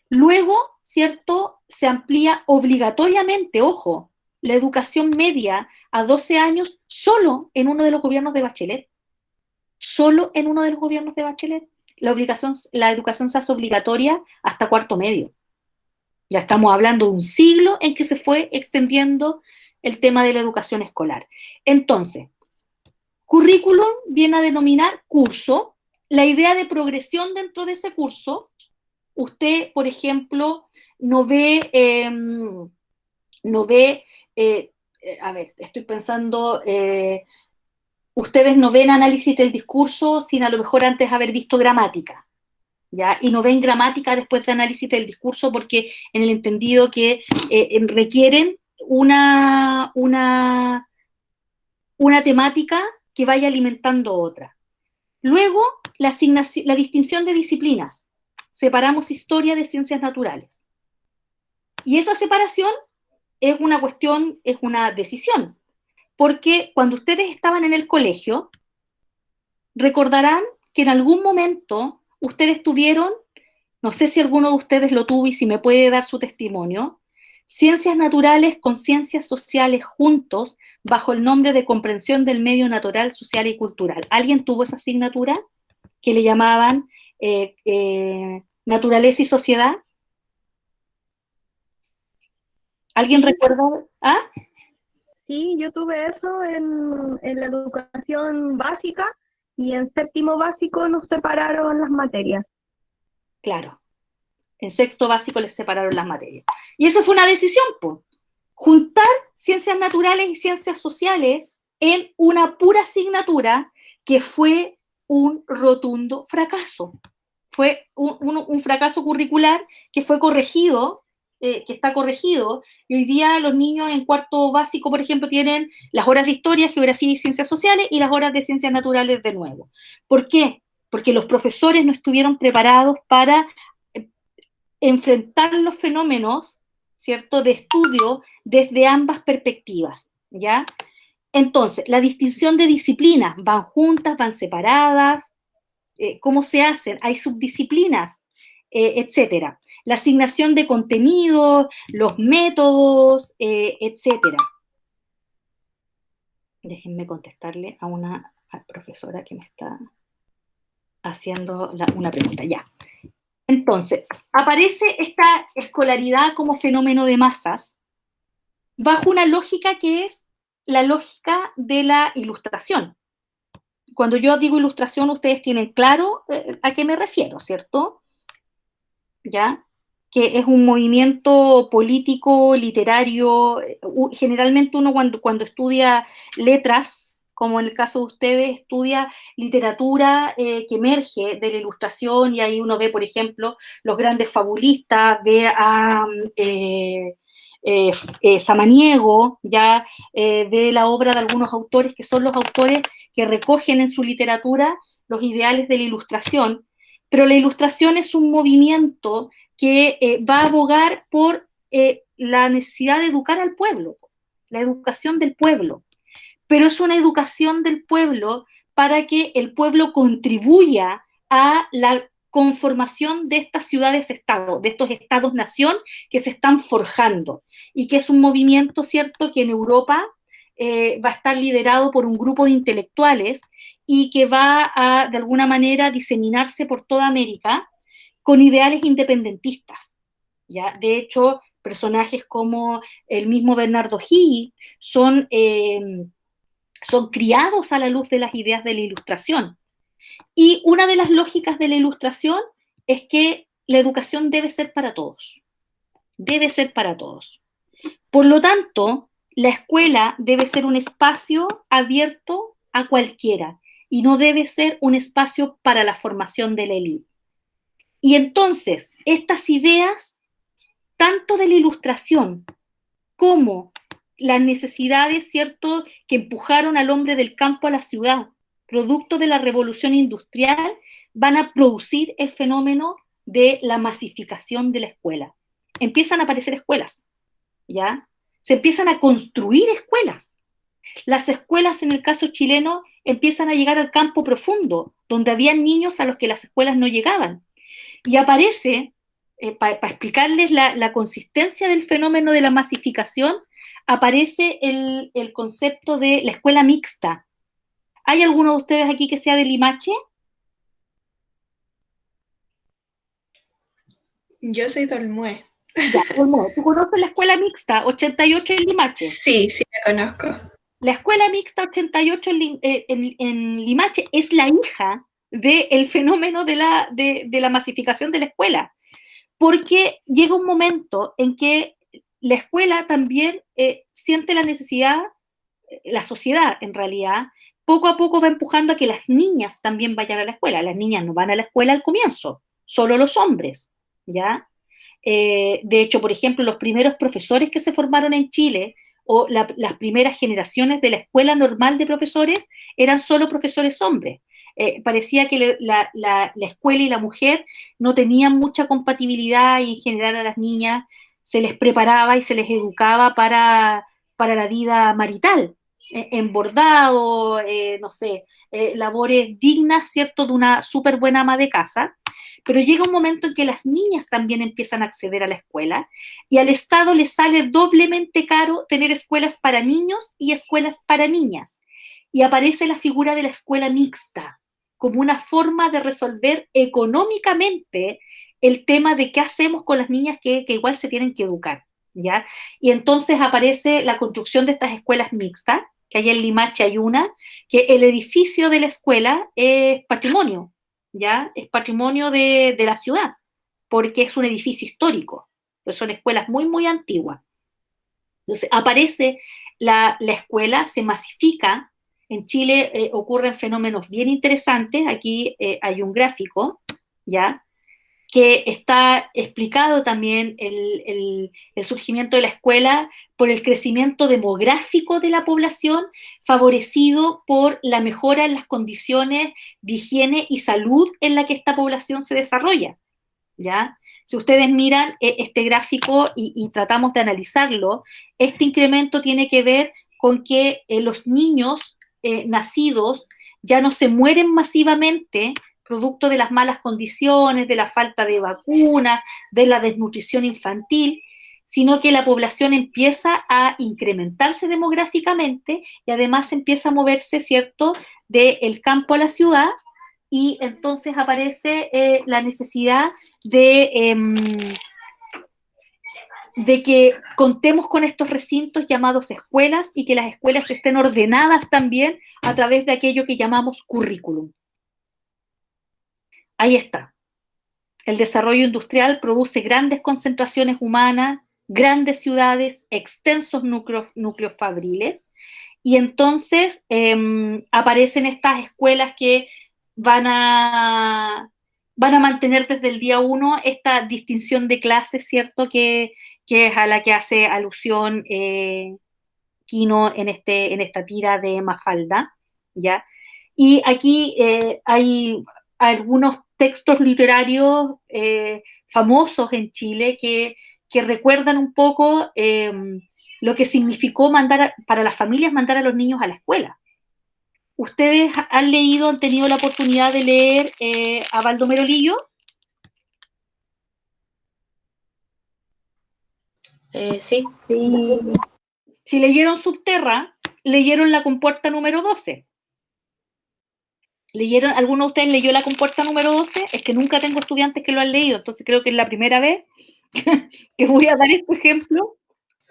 Luego, ¿cierto?, se amplía obligatoriamente, ojo, la educación media a 12 años solo en uno de los gobiernos de Bachelet. Solo en uno de los gobiernos de Bachelet. La educación se hace obligatoria hasta cuarto medio. Ya estamos hablando de un siglo en que se fue extendiendo el tema de la educación escolar. Entonces, currículum viene a denominar curso, la idea de progresión dentro de ese curso. Usted, por ejemplo, no ve, a ver, estoy pensando, ustedes no ven análisis del discurso sin a lo mejor antes haber visto gramática, ¿ya? Y no ven gramática después de análisis del discurso porque en el entendido que requieren una temática que vaya alimentando otra. Luego, la distinción de disciplinas. Separamos historia de ciencias naturales. Y esa separación es una cuestión, es una decisión. porque cuando ustedes estaban en el colegio, recordarán que en algún momento ustedes tuvieron, no sé si alguno de ustedes lo tuvo y si me puede dar su testimonio, ciencias naturales con ciencias sociales juntos bajo el nombre de comprensión del medio natural, social y cultural. ¿Alguien tuvo esa asignatura que le llamaban naturaleza y sociedad? ¿Alguien Sí, recuerda? ¿Ah? sí, yo tuve eso en la educación básica y en séptimo básico nos separaron las materias. Claro, en sexto básico les separaron las materias. Y esa fue una decisión, pues. Juntar ciencias naturales y ciencias sociales en una pura asignatura que fue un rotundo fracaso. Fue un fracaso curricular que fue corregido, que está corregido, y hoy día los niños en cuarto básico, por ejemplo, tienen las horas de historia, geografía y ciencias sociales y las horas de ciencias naturales de nuevo. ¿Por qué? Porque los profesores no estuvieron preparados para enfrentar los fenómenos, ¿cierto?, de estudio desde ambas perspectivas, ¿ya? Entonces, la distinción de disciplinas, ¿van juntas, van separadas? ¿Cómo se hacen? ¿Hay subdisciplinas? Etcétera. La asignación de contenidos, los métodos, etcétera. Déjenme contestarle a una profesora que me está haciendo una pregunta. Ya. Entonces, aparece esta escolaridad como fenómeno de masas bajo una lógica que es la lógica de la ilustración. Cuando yo digo ilustración, ustedes tienen claro a qué me refiero, ¿cierto? ¿Ya? Que es un movimiento político, literario. Generalmente uno cuando estudia letras, como en el caso de ustedes, estudia literatura que emerge de la ilustración, y ahí uno ve, por ejemplo, los grandes fabulistas, ve a Samaniego, ya ve la obra de algunos autores que son los autores que recogen en su literatura los ideales de la ilustración, pero la ilustración es un movimiento que va a abogar por la necesidad de educar al pueblo, la educación del pueblo, pero es una educación del pueblo para que el pueblo contribuya a la conformación de estas ciudades-estado, de estos estados-nación que se están forjando, y que es un movimiento, ¿cierto?, que en Europa va a estar liderado por un grupo de intelectuales y que va a, de alguna manera, diseminarse por toda América con ideales independentistas, ¿ya? De hecho, personajes como el mismo Bernardo Higgins son criados a la luz de las ideas de la ilustración. Y una de las lógicas de la ilustración es que la educación debe ser para todos, debe ser para todos. Por lo tanto, la escuela debe ser un espacio abierto a cualquiera y no debe ser un espacio para la formación de la élite. Y entonces, estas ideas, tanto de la ilustración como las necesidades, ¿cierto?, que empujaron al hombre del campo a la ciudad, producto de la revolución industrial, van a producir el fenómeno de la masificación de la escuela. Empiezan a aparecer escuelas, ¿ya? Se empiezan a construir escuelas. Las escuelas, en el caso chileno, empiezan a llegar al campo profundo, donde había niños a los que las escuelas no llegaban. Y aparece, para explicarles la consistencia del fenómeno de la masificación, aparece el concepto de la escuela mixta. ¿Hay alguno de ustedes aquí que sea de Limache? Yo soy de Olmué. Ya, Olmué. ¿Tú conoces la escuela mixta 88 en Limache? Sí, sí la conozco. La escuela mixta 88 en Limache es la hija del fenómeno de la masificación de la escuela, porque llega un momento en que la escuela también siente la necesidad, la sociedad en realidad, poco a poco va empujando a que las niñas también vayan a la escuela. Las niñas no van a la escuela al comienzo, solo los hombres, ¿ya? De hecho, por ejemplo, los primeros profesores que se formaron en Chile o las primeras generaciones de la escuela normal de profesores eran solo profesores hombres. Parecía que la escuela y la mujer no tenían mucha compatibilidad, y en general a las niñas se les preparaba y se les educaba para la vida marital, en bordado, no sé, labores dignas, ¿cierto?, de una súper buena ama de casa, pero llega un momento en que las niñas también empiezan a acceder a la escuela y al Estado le sale doblemente caro tener escuelas para niños y escuelas para niñas. Y aparece la figura de la escuela mixta como una forma de resolver económicamente el tema de qué hacemos con las niñas que igual se tienen que educar, ¿ya? Y entonces aparece la construcción de estas escuelas mixtas, que hay en Limache hay una, que el edificio de la escuela es patrimonio, ¿ya? Es patrimonio de la ciudad, porque es un edificio histórico, pues son escuelas muy, muy antiguas. Entonces aparece la escuela, se masifica. En Chile ocurren fenómenos bien interesantes. Aquí hay un gráfico, ¿ya?, que está explicado también el surgimiento de la escuela por el crecimiento demográfico de la población, favorecido por la mejora en las condiciones de higiene y salud en la que esta población se desarrolla, ¿ya? Si ustedes miran este gráfico y tratamos de analizarlo, este incremento tiene que ver con que los niños nacidos ya no se mueren masivamente producto de las malas condiciones, de la falta de vacunas, de la desnutrición infantil, sino que la población empieza a incrementarse demográficamente y además empieza a moverse, ¿cierto?, del campo a la ciudad, y entonces aparece la necesidad de, de que contemos con estos recintos llamados escuelas y que las escuelas estén ordenadas también a través de aquello que llamamos currículum. Ahí está. El desarrollo industrial produce grandes concentraciones humanas, grandes ciudades, extensos núcleos fabriles, y entonces aparecen estas escuelas que van a, van a mantener desde el día uno esta distinción de clases, ¿cierto?, que es a la que hace alusión Quino en esta tira de Mafalda, ¿ya? Y aquí hay algunos textos literarios famosos en Chile que recuerdan un poco lo que significó para las familias mandar a los niños a la escuela. ¿Ustedes han leído, han tenido la oportunidad de leer a Baldomero Lillo? Sí. Sí, Si leyeron Subterra, leyeron La compuerta número 12. ¿Leyeron, alguno de ustedes leyó La compuerta número 12? Es que nunca tengo estudiantes que lo han leído, entonces creo que es la primera vez que voy a dar este ejemplo.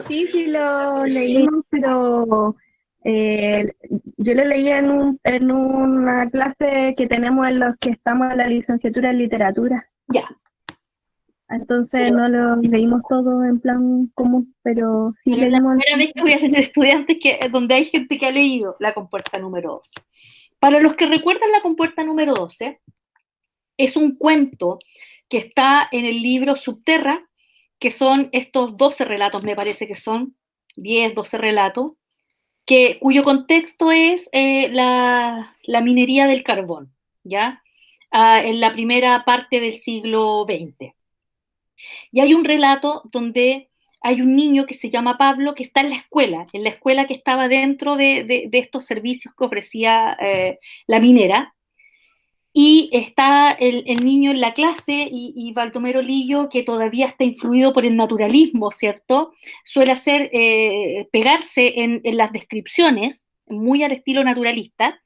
sí lo Sí. leímos, pero yo lo leí en una clase que tenemos en los que estamos en la licenciatura en literatura. Ya, Entonces no lo leímos todo en plan común, pero sí pero es la leímos. primera vez que voy a tener estudiantes donde hay gente que ha leído La compuerta número 12. Para los que recuerdan La compuerta número 12, es un cuento que está en el libro Subterra, que son estos 12 relatos, me parece que son 10, 12 relatos, cuyo contexto es la minería del carbón, ¿ya? En la primera parte del siglo XX. Y hay un relato donde hay un niño que se llama Pablo que está en la escuela que estaba dentro de estos servicios que ofrecía la minera, y está el niño en la clase y Baldomero Lillo, que todavía está influido por el naturalismo, ¿cierto? Suele hacer, pegarse en las descripciones, muy al estilo naturalista,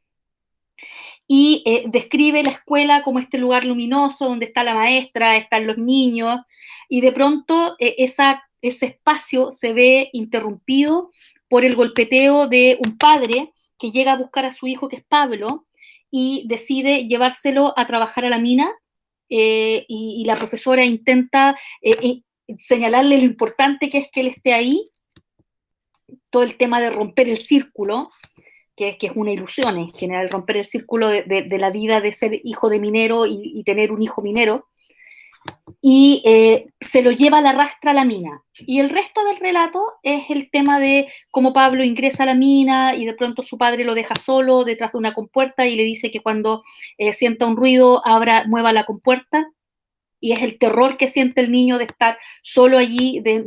y describe la escuela como este lugar luminoso donde está la maestra, están los niños, y de pronto ese espacio se ve interrumpido por el golpeteo de un padre que llega a buscar a su hijo, que es Pablo, y decide llevárselo a trabajar a la mina, y la profesora intenta señalarle lo importante que es que él esté ahí, todo el tema de romper el círculo, que es una ilusión en general, romper el círculo de la vida de ser hijo de minero y tener un hijo minero, y se lo lleva a la rastra a la mina. Y el resto del relato es el tema de cómo Pablo ingresa a la mina y de pronto su padre lo deja solo detrás de una compuerta y le dice que cuando sienta un ruido mueva la compuerta. y es el terror que siente el niño de estar solo allí, de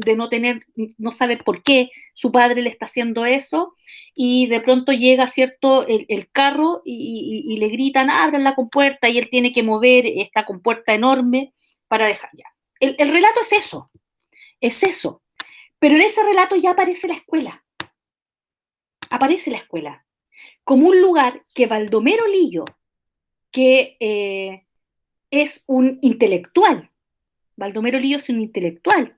no saber por qué su padre le está haciendo eso, y de pronto llega, ¿cierto?, el carro y le gritan, abran la compuerta, y él tiene que mover esta compuerta enorme para dejar ya. El relato es eso, pero en ese relato ya aparece la escuela, como un lugar que Baldomero Lillo, que es un intelectual, Baldomero Lillo es un intelectual,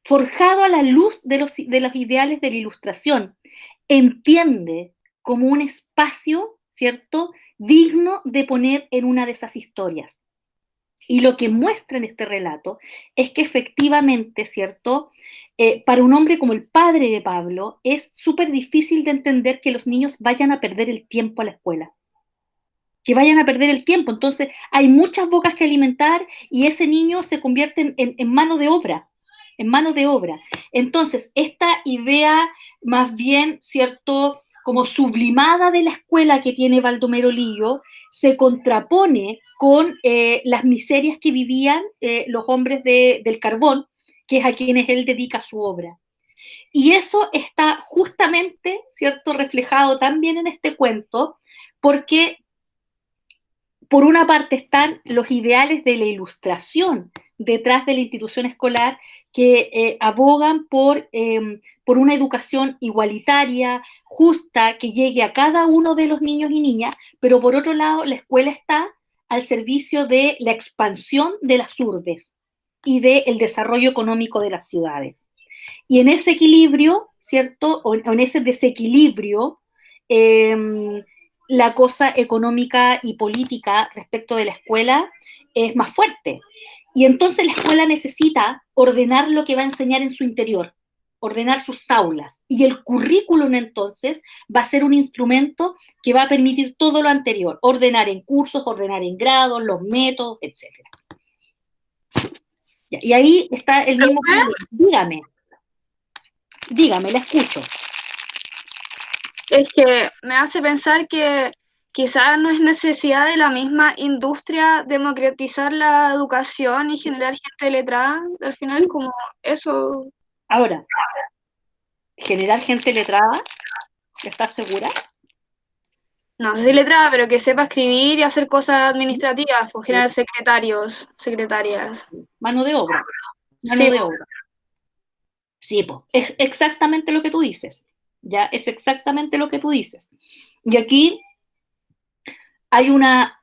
forjado a la luz de los ideales de la Ilustración, entiende como un espacio, ¿cierto?, digno de poner en una de esas historias. Y lo que muestra en este relato es que efectivamente, ¿cierto?, para un hombre como el padre de Pablo, es súper difícil de entender que los niños vayan a perder el tiempo a la escuela, que vayan a perder el tiempo. Entonces, hay muchas bocas que alimentar y ese niño se convierte en mano de obra, en mano de obra. Entonces, esta idea más bien, ¿cierto?, como sublimada de la escuela que tiene Baldomero Lillo, se contrapone con las miserias que vivían los hombres del carbón, que es a quienes él dedica su obra. Y eso está justamente, ¿cierto?, reflejado también en este cuento, porque por una parte están los ideales de la Ilustración detrás de la institución escolar que abogan por una educación igualitaria, justa, que llegue a cada uno de los niños y niñas, pero por otro lado la escuela está al servicio de la expansión de las urbes y del desarrollo económico de las ciudades. Y en ese equilibrio, ¿cierto? O en ese desequilibrio, la cosa económica y política respecto de la escuela es más fuerte. Y entonces la escuela necesita ordenar lo que va a enseñar en su interior, ordenar sus aulas. Y el currículum entonces va a ser un instrumento que va a permitir todo lo anterior, ordenar en cursos, ordenar en grados, los métodos, etc. Y ahí está el mismo problema. Dígame, la escucho. Es que me hace pensar que quizás no es necesidad de la misma industria democratizar la educación y generar gente letrada, al final como eso. Ahora, generar gente letrada, ¿estás segura? No sé si letrada, pero que sepa escribir y hacer cosas administrativas, pues generar secretarios, secretarias. Mano de obra. Sí, De obra. Sí, pues, es exactamente lo que tú dices. Ya, es exactamente lo que tú dices. Y aquí hay una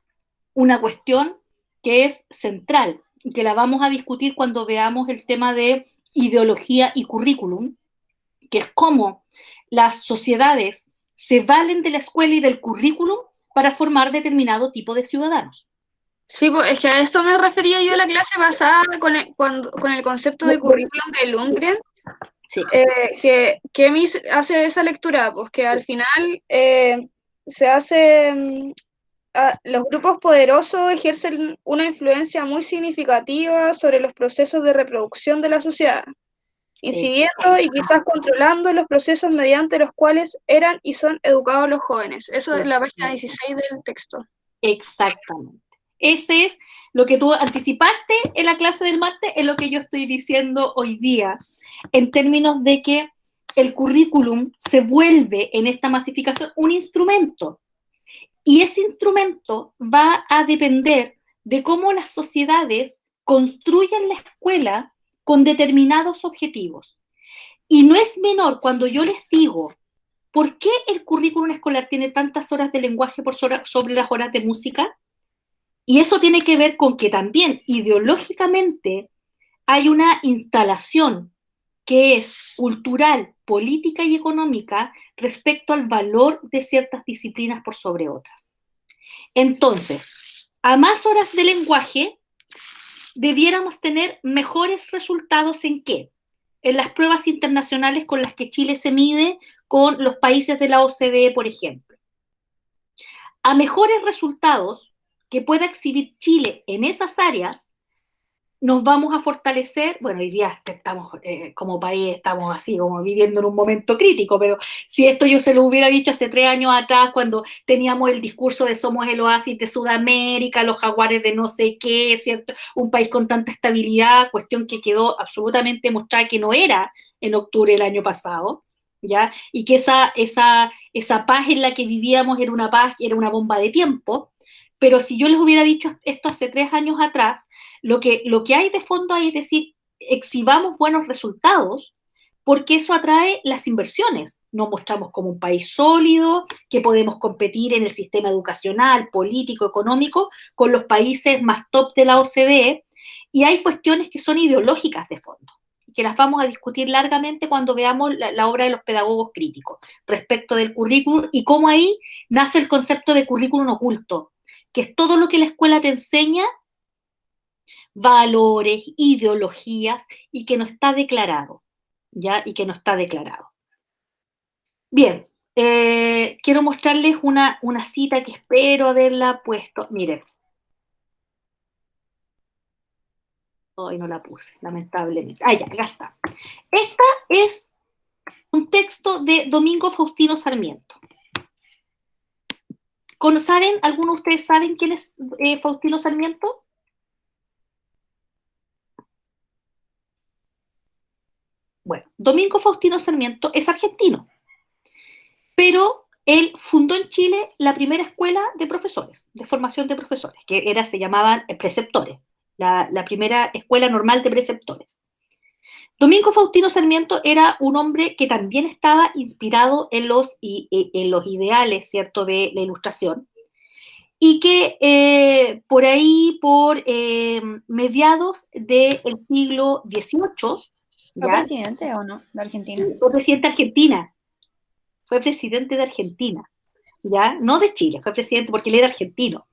cuestión que es central y que la vamos a discutir cuando veamos el tema de ideología y currículum, que es cómo las sociedades se valen de la escuela y del currículum para formar determinado tipo de ciudadanos. sí, pues es que a esto me refería yo a la clase pasada con el concepto de currículum de Lundgren. Sí. Que hace esa lectura, pues que al final se hace, los grupos poderosos ejercen una influencia muy significativa sobre los procesos de reproducción de la sociedad, incidiendo y quizás controlando los procesos mediante los cuales eran y son educados los jóvenes. Eso es la página 16 del texto. Exactamente. Ese es lo que tú anticipaste en la clase del martes, es lo que yo estoy diciendo hoy día, en términos de que el currículum se vuelve en esta masificación un instrumento. Y ese instrumento va a depender de cómo las sociedades construyen la escuela con determinados objetivos. Y no es menor cuando yo les digo, ¿por qué el currículum escolar tiene tantas horas de lenguaje por sobre las horas de música? Y eso tiene que ver con que también ideológicamente hay una instalación que es cultural, política y económica respecto al valor de ciertas disciplinas por sobre otras. Entonces, a más horas de lenguaje, debiéramos tener mejores resultados ¿en qué? En las pruebas internacionales con las que Chile se mide con los países de la OCDE, por ejemplo. A mejores resultados que pueda exhibir Chile en esas áreas, nos vamos a fortalecer. Bueno, hoy día estamos, como país, estamos así, como viviendo en un momento crítico, pero si esto yo se lo hubiera dicho hace 3 años atrás, cuando teníamos el discurso de somos el oasis de Sudamérica, los jaguares de no sé qué, ¿cierto? Un país con tanta estabilidad, cuestión que quedó absolutamente mostrada que no era en octubre del año pasado, ¿ya? Y que esa paz en la que vivíamos era una paz, era una bomba de tiempo. Pero si yo les hubiera dicho esto hace 3 años atrás, lo que hay de fondo ahí es decir, exhibamos buenos resultados, porque eso atrae las inversiones. Nos mostramos como un país sólido, que podemos competir en el sistema educacional, político, económico, con los países más top de la OCDE, y hay cuestiones que son ideológicas de fondo, que las vamos a discutir largamente cuando veamos la obra de los pedagogos críticos respecto del currículum y cómo ahí nace el concepto de currículum oculto, que es todo lo que la escuela te enseña, valores, ideologías, y que no está declarado, ¿ya? Y que no está declarado. Bien, quiero mostrarles una cita que espero haberla puesto. Miren. Hoy no la puse, lamentablemente. Ah, ya, acá está. Esta es un texto de Domingo Faustino Sarmiento. ¿Saben? ¿Algunos de ustedes saben quién es Faustino Sarmiento? Bueno, Domingo Faustino Sarmiento es argentino, pero él fundó en Chile la primera escuela de profesores, de formación de profesores, se llamaban preceptores, la primera escuela normal de preceptores. Domingo Faustino Sarmiento era un hombre que también estaba inspirado en los ideales, ¿cierto?, de la Ilustración, y que por ahí, por mediados del siglo XVIII, ¿Fue ¿ya? presidente o no de Argentina? Fue presidente de Argentina, fue presidente de Argentina, ¿ya? No de Chile, fue presidente porque él era argentino.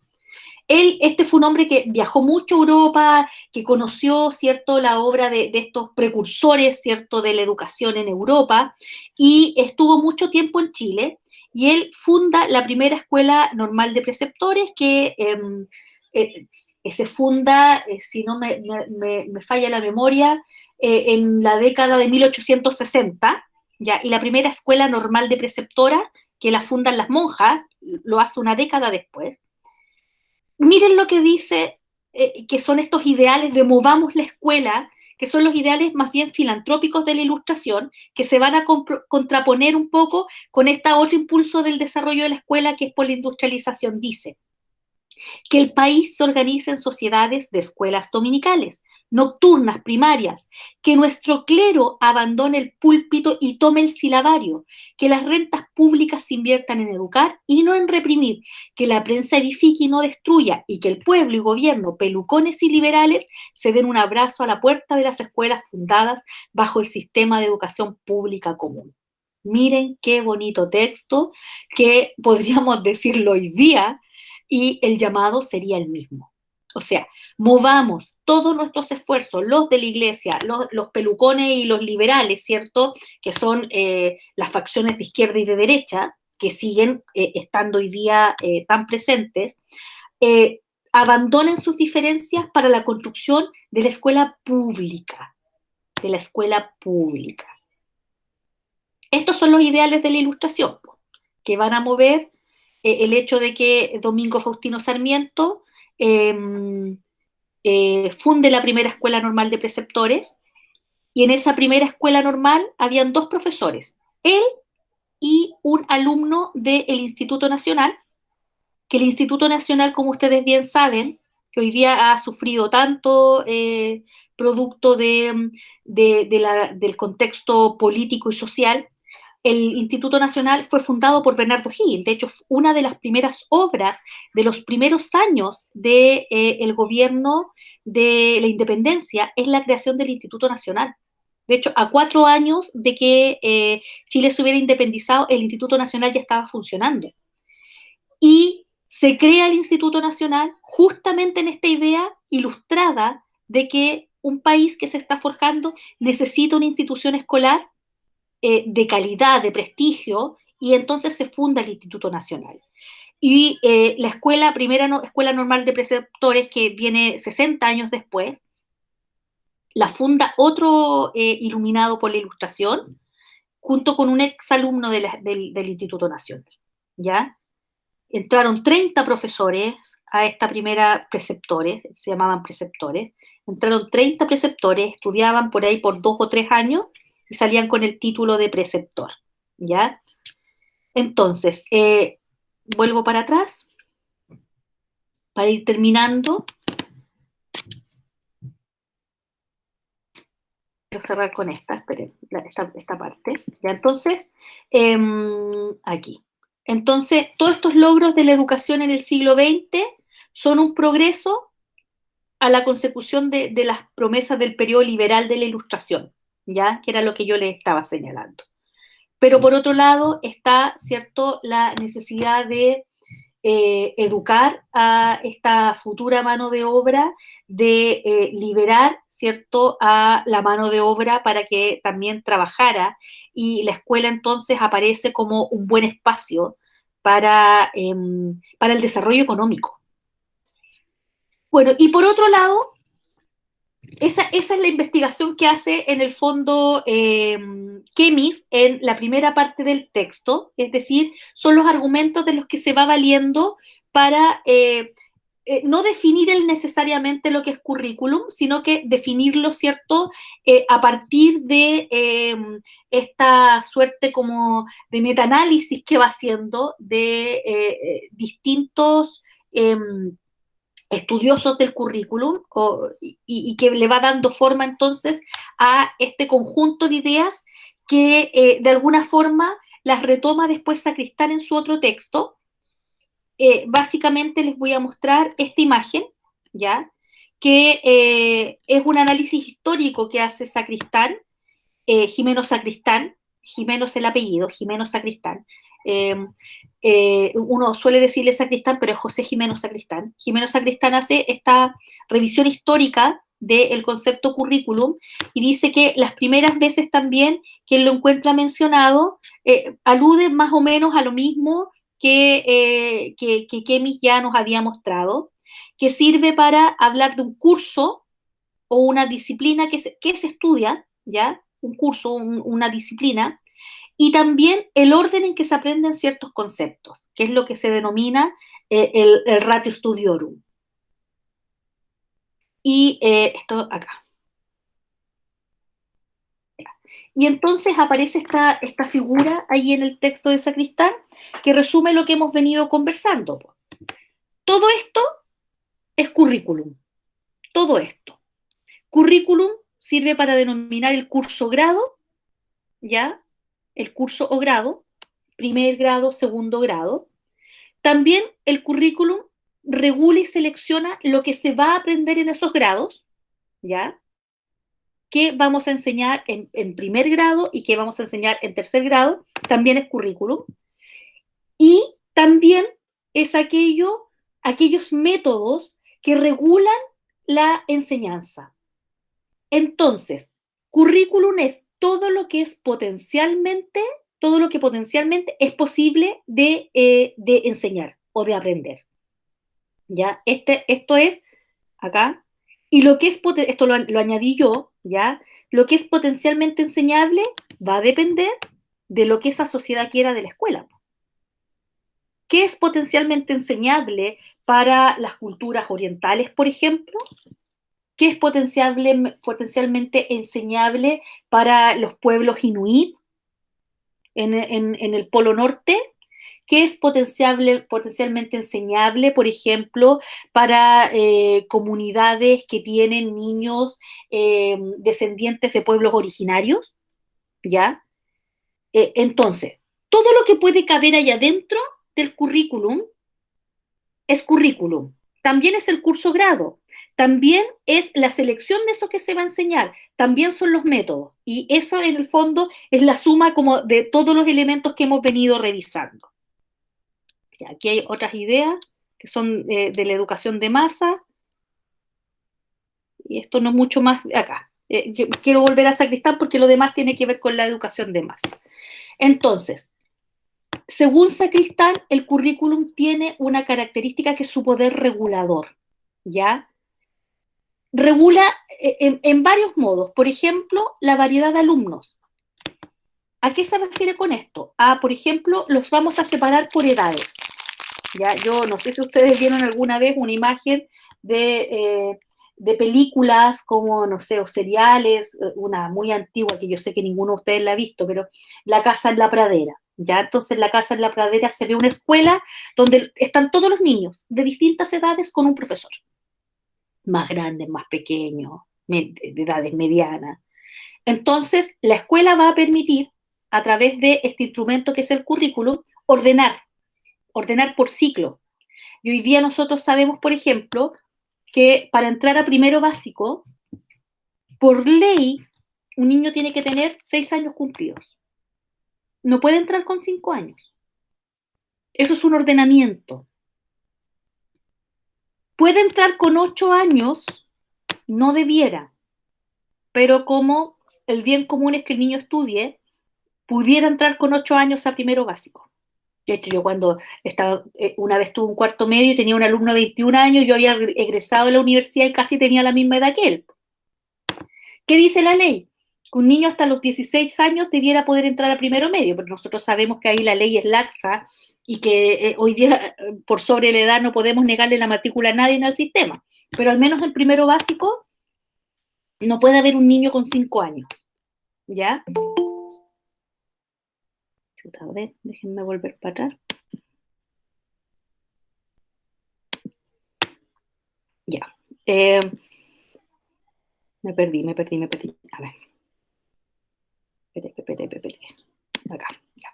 Este fue un hombre que viajó mucho a Europa, que conoció, ¿cierto?, la obra de estos precursores, ¿cierto?, de la educación en Europa, y estuvo mucho tiempo en Chile, y él funda la primera escuela normal de preceptores que se funda, si no me falla la memoria, en la década de 1860, ¿ya? Y la primera escuela normal de preceptoras, que la fundan las monjas, lo hace una década después. Miren lo que dice, que son estos ideales de movamos la escuela, que son los ideales más bien filantrópicos de la Ilustración, que se van a contraponer un poco con este otro impulso del desarrollo de la escuela, que es por la industrialización. Dice que el país se organice en sociedades de escuelas dominicales, nocturnas, primarias, que nuestro clero abandone el púlpito y tome el silabario, que las rentas públicas se inviertan en educar y no en reprimir, que la prensa edifique y no destruya, y que el pueblo y gobierno, pelucones y liberales, se den un abrazo a la puerta de las escuelas fundadas bajo el sistema de educación pública común. Miren qué bonito texto, que podríamos decirlo hoy día, y el llamado sería el mismo. O sea, movamos todos nuestros esfuerzos, los de la iglesia, los pelucones y los liberales, ¿cierto?, que son las facciones de izquierda y de derecha, que siguen estando hoy día tan presentes, abandonen sus diferencias para la construcción de la escuela pública, de la escuela pública. Estos son los ideales de la Ilustración, que van a mover el hecho de que Domingo Faustino Sarmiento funde la primera escuela normal de preceptores, y en esa primera escuela normal habían 2 profesores, él y un alumno del Instituto Nacional, que el Instituto Nacional, como ustedes bien saben, que hoy día ha sufrido tanto producto del contexto político y social. El Instituto Nacional fue fundado por Bernardo Higgins. De hecho, una de las primeras obras de los primeros años del gobierno de la independencia es la creación del Instituto Nacional. De hecho, a 4 años de que Chile se hubiera independizado, el Instituto Nacional ya estaba funcionando. Y se crea el Instituto Nacional justamente en esta idea ilustrada de que un país que se está forjando necesita una institución escolar de calidad, de prestigio, y entonces se funda el Instituto Nacional. Y la primera escuela normal de preceptores, que viene 60 años después, la funda otro iluminado por la Ilustración, junto con un exalumno del Instituto Nacional, ¿ya? Entraron 30 profesores a esta primera, preceptores, se llamaban preceptores, entraron 30 preceptores, estudiaban por ahí por 2 o 3 años y salían con el título de preceptor, ¿ya? Entonces, vuelvo para atrás, para ir terminando. Quiero cerrar con esta, esperen, esta parte. Ya, entonces, aquí. Entonces, todos estos logros de la educación en el siglo XX son un progreso a la consecución de las promesas del periodo liberal de la Ilustración, ¿ya? Que era lo que yo les estaba señalando. Pero por otro lado está, ¿cierto?, la necesidad de educar a esta futura mano de obra, de liberar, ¿cierto?, a la mano de obra para que también trabajara, y la escuela entonces aparece como un buen espacio para el desarrollo económico. Bueno, y por otro lado, esa es la investigación que hace en el fondo Kemis en la primera parte del texto, es decir, son los argumentos de los que se va valiendo para no definir necesariamente lo que es currículum, sino que definirlo, ¿cierto?, a partir de esta suerte como de metaanálisis que va haciendo de distintos estudiosos del currículum y que le va dando forma entonces a este conjunto de ideas que de alguna forma las retoma después Sacristán en su otro texto. Básicamente les voy a mostrar esta imagen, ¿ya? Que es un análisis histórico que hace Sacristán, Jimeno Sacristán, Jimeno es el apellido, Jimeno Sacristán. Uno suele decirle Sacristán, pero es José Jimeno Sacristán. Jimeno Sacristán hace esta revisión histórica del concepto currículum y dice que las primeras veces también que él lo encuentra mencionado alude más o menos a lo mismo que Kemis ya nos había mostrado, que sirve para hablar de un curso o una disciplina que se estudia, ¿ya? Un curso, una disciplina, y también el orden en que se aprenden ciertos conceptos, que es lo que se denomina el ratio studiorum. Y esto acá. Y entonces aparece esta figura ahí en el texto de Sacristán que resume lo que hemos venido conversando. Todo esto es currículum. Todo esto. Currículum sirve para denominar el curso grado, ¿ya? El curso o grado, primer grado, segundo grado. También el currículum regula y selecciona lo que se va a aprender en esos grados, ¿ya? ¿Qué vamos a enseñar en primer grado y qué vamos a enseñar en tercer grado? También es currículum. Y también es aquellos métodos que regulan la enseñanza. Entonces, currículum es todo lo que potencialmente es posible de enseñar o de aprender. ¿Ya? Esto es acá. Y lo que es, esto lo añadí yo, ¿ya? Lo que es potencialmente enseñable va a depender de lo que esa sociedad quiera de la escuela. ¿Qué es potencialmente enseñable para las culturas orientales, por ejemplo? ¿Qué es potencialmente enseñable para los pueblos inuit en el Polo Norte? ¿Qué es potencialmente enseñable, por ejemplo, para comunidades que tienen niños descendientes de pueblos originarios? ¿Ya? Entonces, todo lo que puede caber allá adentro del currículum es currículum. También es el curso grado. También es la selección de eso que se va a enseñar. También son los métodos. Y eso, en el fondo, es la suma como de todos los elementos que hemos venido revisando. Aquí hay otras ideas que son de la educación de masa, y esto no es mucho más acá. Yo quiero volver a Sacristán porque lo demás tiene que ver con la educación de masa. Entonces, según Sacristán, el currículum tiene una característica que es su poder regulador, ¿ya? regula en varios modos. Por ejemplo, la variedad de alumnos. ¿A qué se refiere con esto? Por ejemplo, los vamos a separar por edades. ¿Ya? Yo no sé si ustedes vieron alguna vez una imagen de películas como, no sé, o seriales, una muy antigua que yo sé que ninguno de ustedes la ha visto, pero La casa en la pradera. ¿Ya? Entonces, La casa en la pradera se ve una escuela donde están todos los niños de distintas edades con un profesor. Más grandes, más pequeños, de edades medianas. Entonces, la escuela va a permitir, a través de este instrumento que es el currículum, ordenar por ciclo. Y hoy día nosotros sabemos, por ejemplo, que para entrar a primero básico, por ley, un niño tiene que tener 6 años cumplidos. No puede entrar con 5 años. Eso es un ordenamiento. Puede entrar con 8 años, no debiera, pero como el bien común es que el niño estudie, pudiera entrar con 8 años a primero básico. De hecho, yo cuando estaba, una vez tuve un cuarto medio y tenía un alumno de 21 años, yo había egresado de la universidad y casi tenía la misma edad que él. ¿Qué dice la ley? Que un niño hasta los 16 años debiera poder entrar a primero medio, pero nosotros sabemos que ahí la ley es laxa y que hoy día por sobre la edad no podemos negarle la matrícula a nadie en el sistema. Pero al menos en primero básico no puede haber un niño con 5 años. ¿Ya? Chuta, a ver, déjenme volver para atrás. Ya. Me perdí. A ver. Espere. Acá, ya.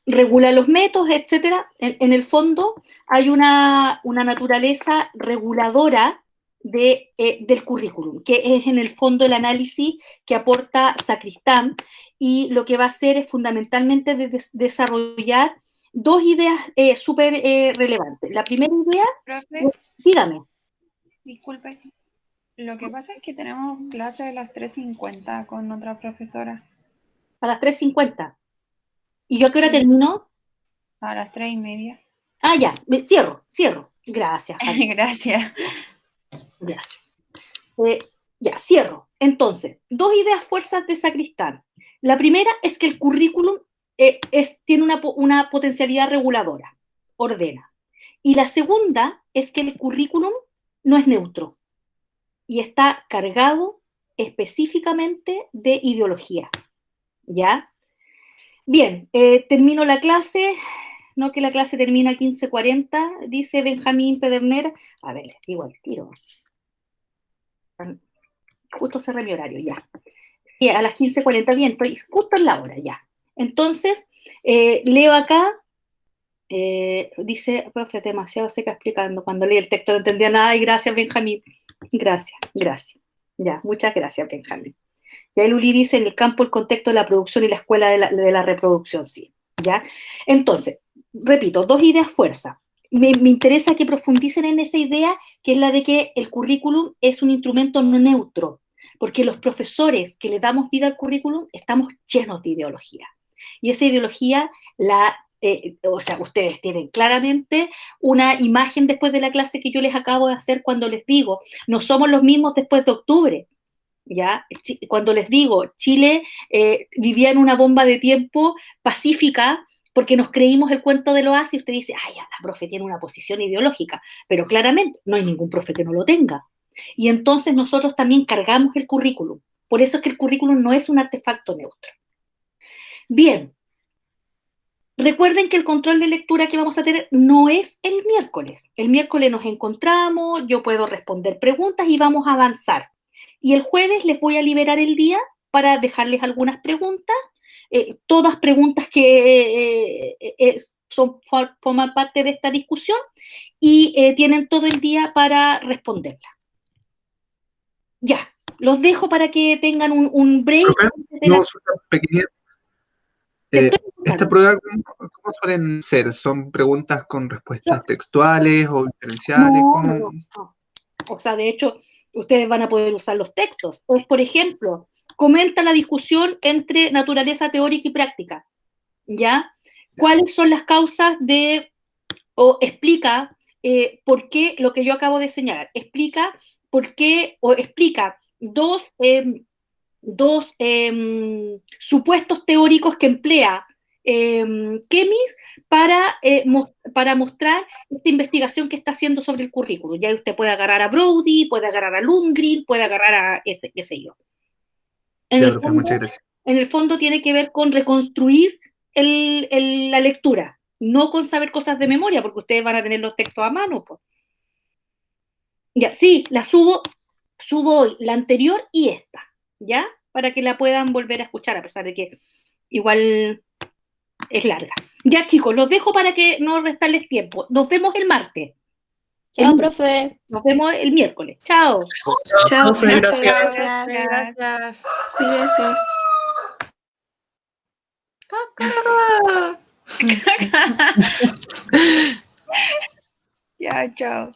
Regula los métodos, etcétera. En el fondo hay una naturaleza reguladora del currículum, que es en el fondo el análisis que aporta Sacristán, y lo que va a hacer es fundamentalmente desarrollar dos ideas súper relevantes. La primera idea, Profe, dígame. disculpe, lo que pasa es que tenemos clase a las 3:50 con otra profesora. A las 3:50. ¿Y yo a qué hora Sí. termino? A las 3:30. Ya, cierro. Gracias, Javi. Gracias. Gracias. Ya, cierro. Entonces, dos ideas fuerzas de Sacristán. La primera es que el currículum tiene una potencialidad reguladora, ordena. Y la segunda es que el currículum no es neutro y está cargado específicamente de ideología. ¿Ya? Bien, termino la clase. No, que la clase termina a 15:40, dice Benjamín Pedernera. A ver, les digo al tiro. Justo cerré mi horario, ya. Sí, a las 15:40, bien, estoy justo en la hora, ya. Entonces, leo acá, dice, profe, demasiado seca explicando. Cuando leí el texto no entendía nada, y gracias, Benjamín. Gracias. Ya, muchas gracias, Benjamín. Ya el Uli dice, en el campo, el contexto de la producción y la escuela de la reproducción, sí. ¿Ya? Entonces, repito, dos ideas fuerza. Me interesa que profundicen en esa idea, que es la de que el currículum es un instrumento no neutro, porque los profesores que le damos vida al currículum estamos llenos de ideología. Y esa ideología o sea, ustedes tienen claramente una imagen después de la clase que yo les acabo de hacer cuando les digo, no somos los mismos después de octubre. ¿Ya? Cuando les digo, Chile vivía en una bomba de tiempo pacífica porque nos creímos el cuento del oasis, usted dice, ya, la profe tiene una posición ideológica, pero claramente no hay ningún profe que no lo tenga. Y entonces nosotros también cargamos el currículum. Por eso es que el currículum no es un artefacto neutro. Bien, recuerden que el control de lectura que vamos a tener no es el miércoles. El miércoles nos encontramos, yo puedo responder preguntas y vamos a avanzar. Y el jueves les voy a liberar el día para dejarles algunas preguntas, todas preguntas que forman parte de esta discusión, y tienen todo el día para responderla. Ya, los dejo para que tengan un break. No, pequeña. ¿Esta prueba cómo suelen ser? ¿Son preguntas con respuestas textuales o inferenciales? No. O sea, de hecho, ustedes van a poder usar los textos. Pues, por ejemplo, comenta la discusión entre naturaleza teórica y práctica, ¿ya? ¿Cuáles son las causas o explica por qué lo que yo acabo de señalar? Explica por qué, o explica dos supuestos teóricos que emplea Kemis para mostrar esta investigación que está haciendo sobre el currículum. Ya usted puede agarrar a Brody, puede agarrar a Lundgren, puede agarrar a ese, qué sé yo. Ya, profe, muchas gracias. En el fondo tiene que ver con reconstruir la lectura, no con saber cosas de memoria, porque ustedes van a tener los textos a mano, pues. Ya, sí, la subo hoy, la anterior y esta, ¿ya? Para que la puedan volver a escuchar, a pesar de que igual es larga. Ya, chicos, los dejo para que no restarles tiempo. Nos vemos el martes. Chao, profe. Nos vemos el miércoles. Chao. Chao, Profe, profe, gracias. gracias. Cuídense. ¡Caca! Ya, chao.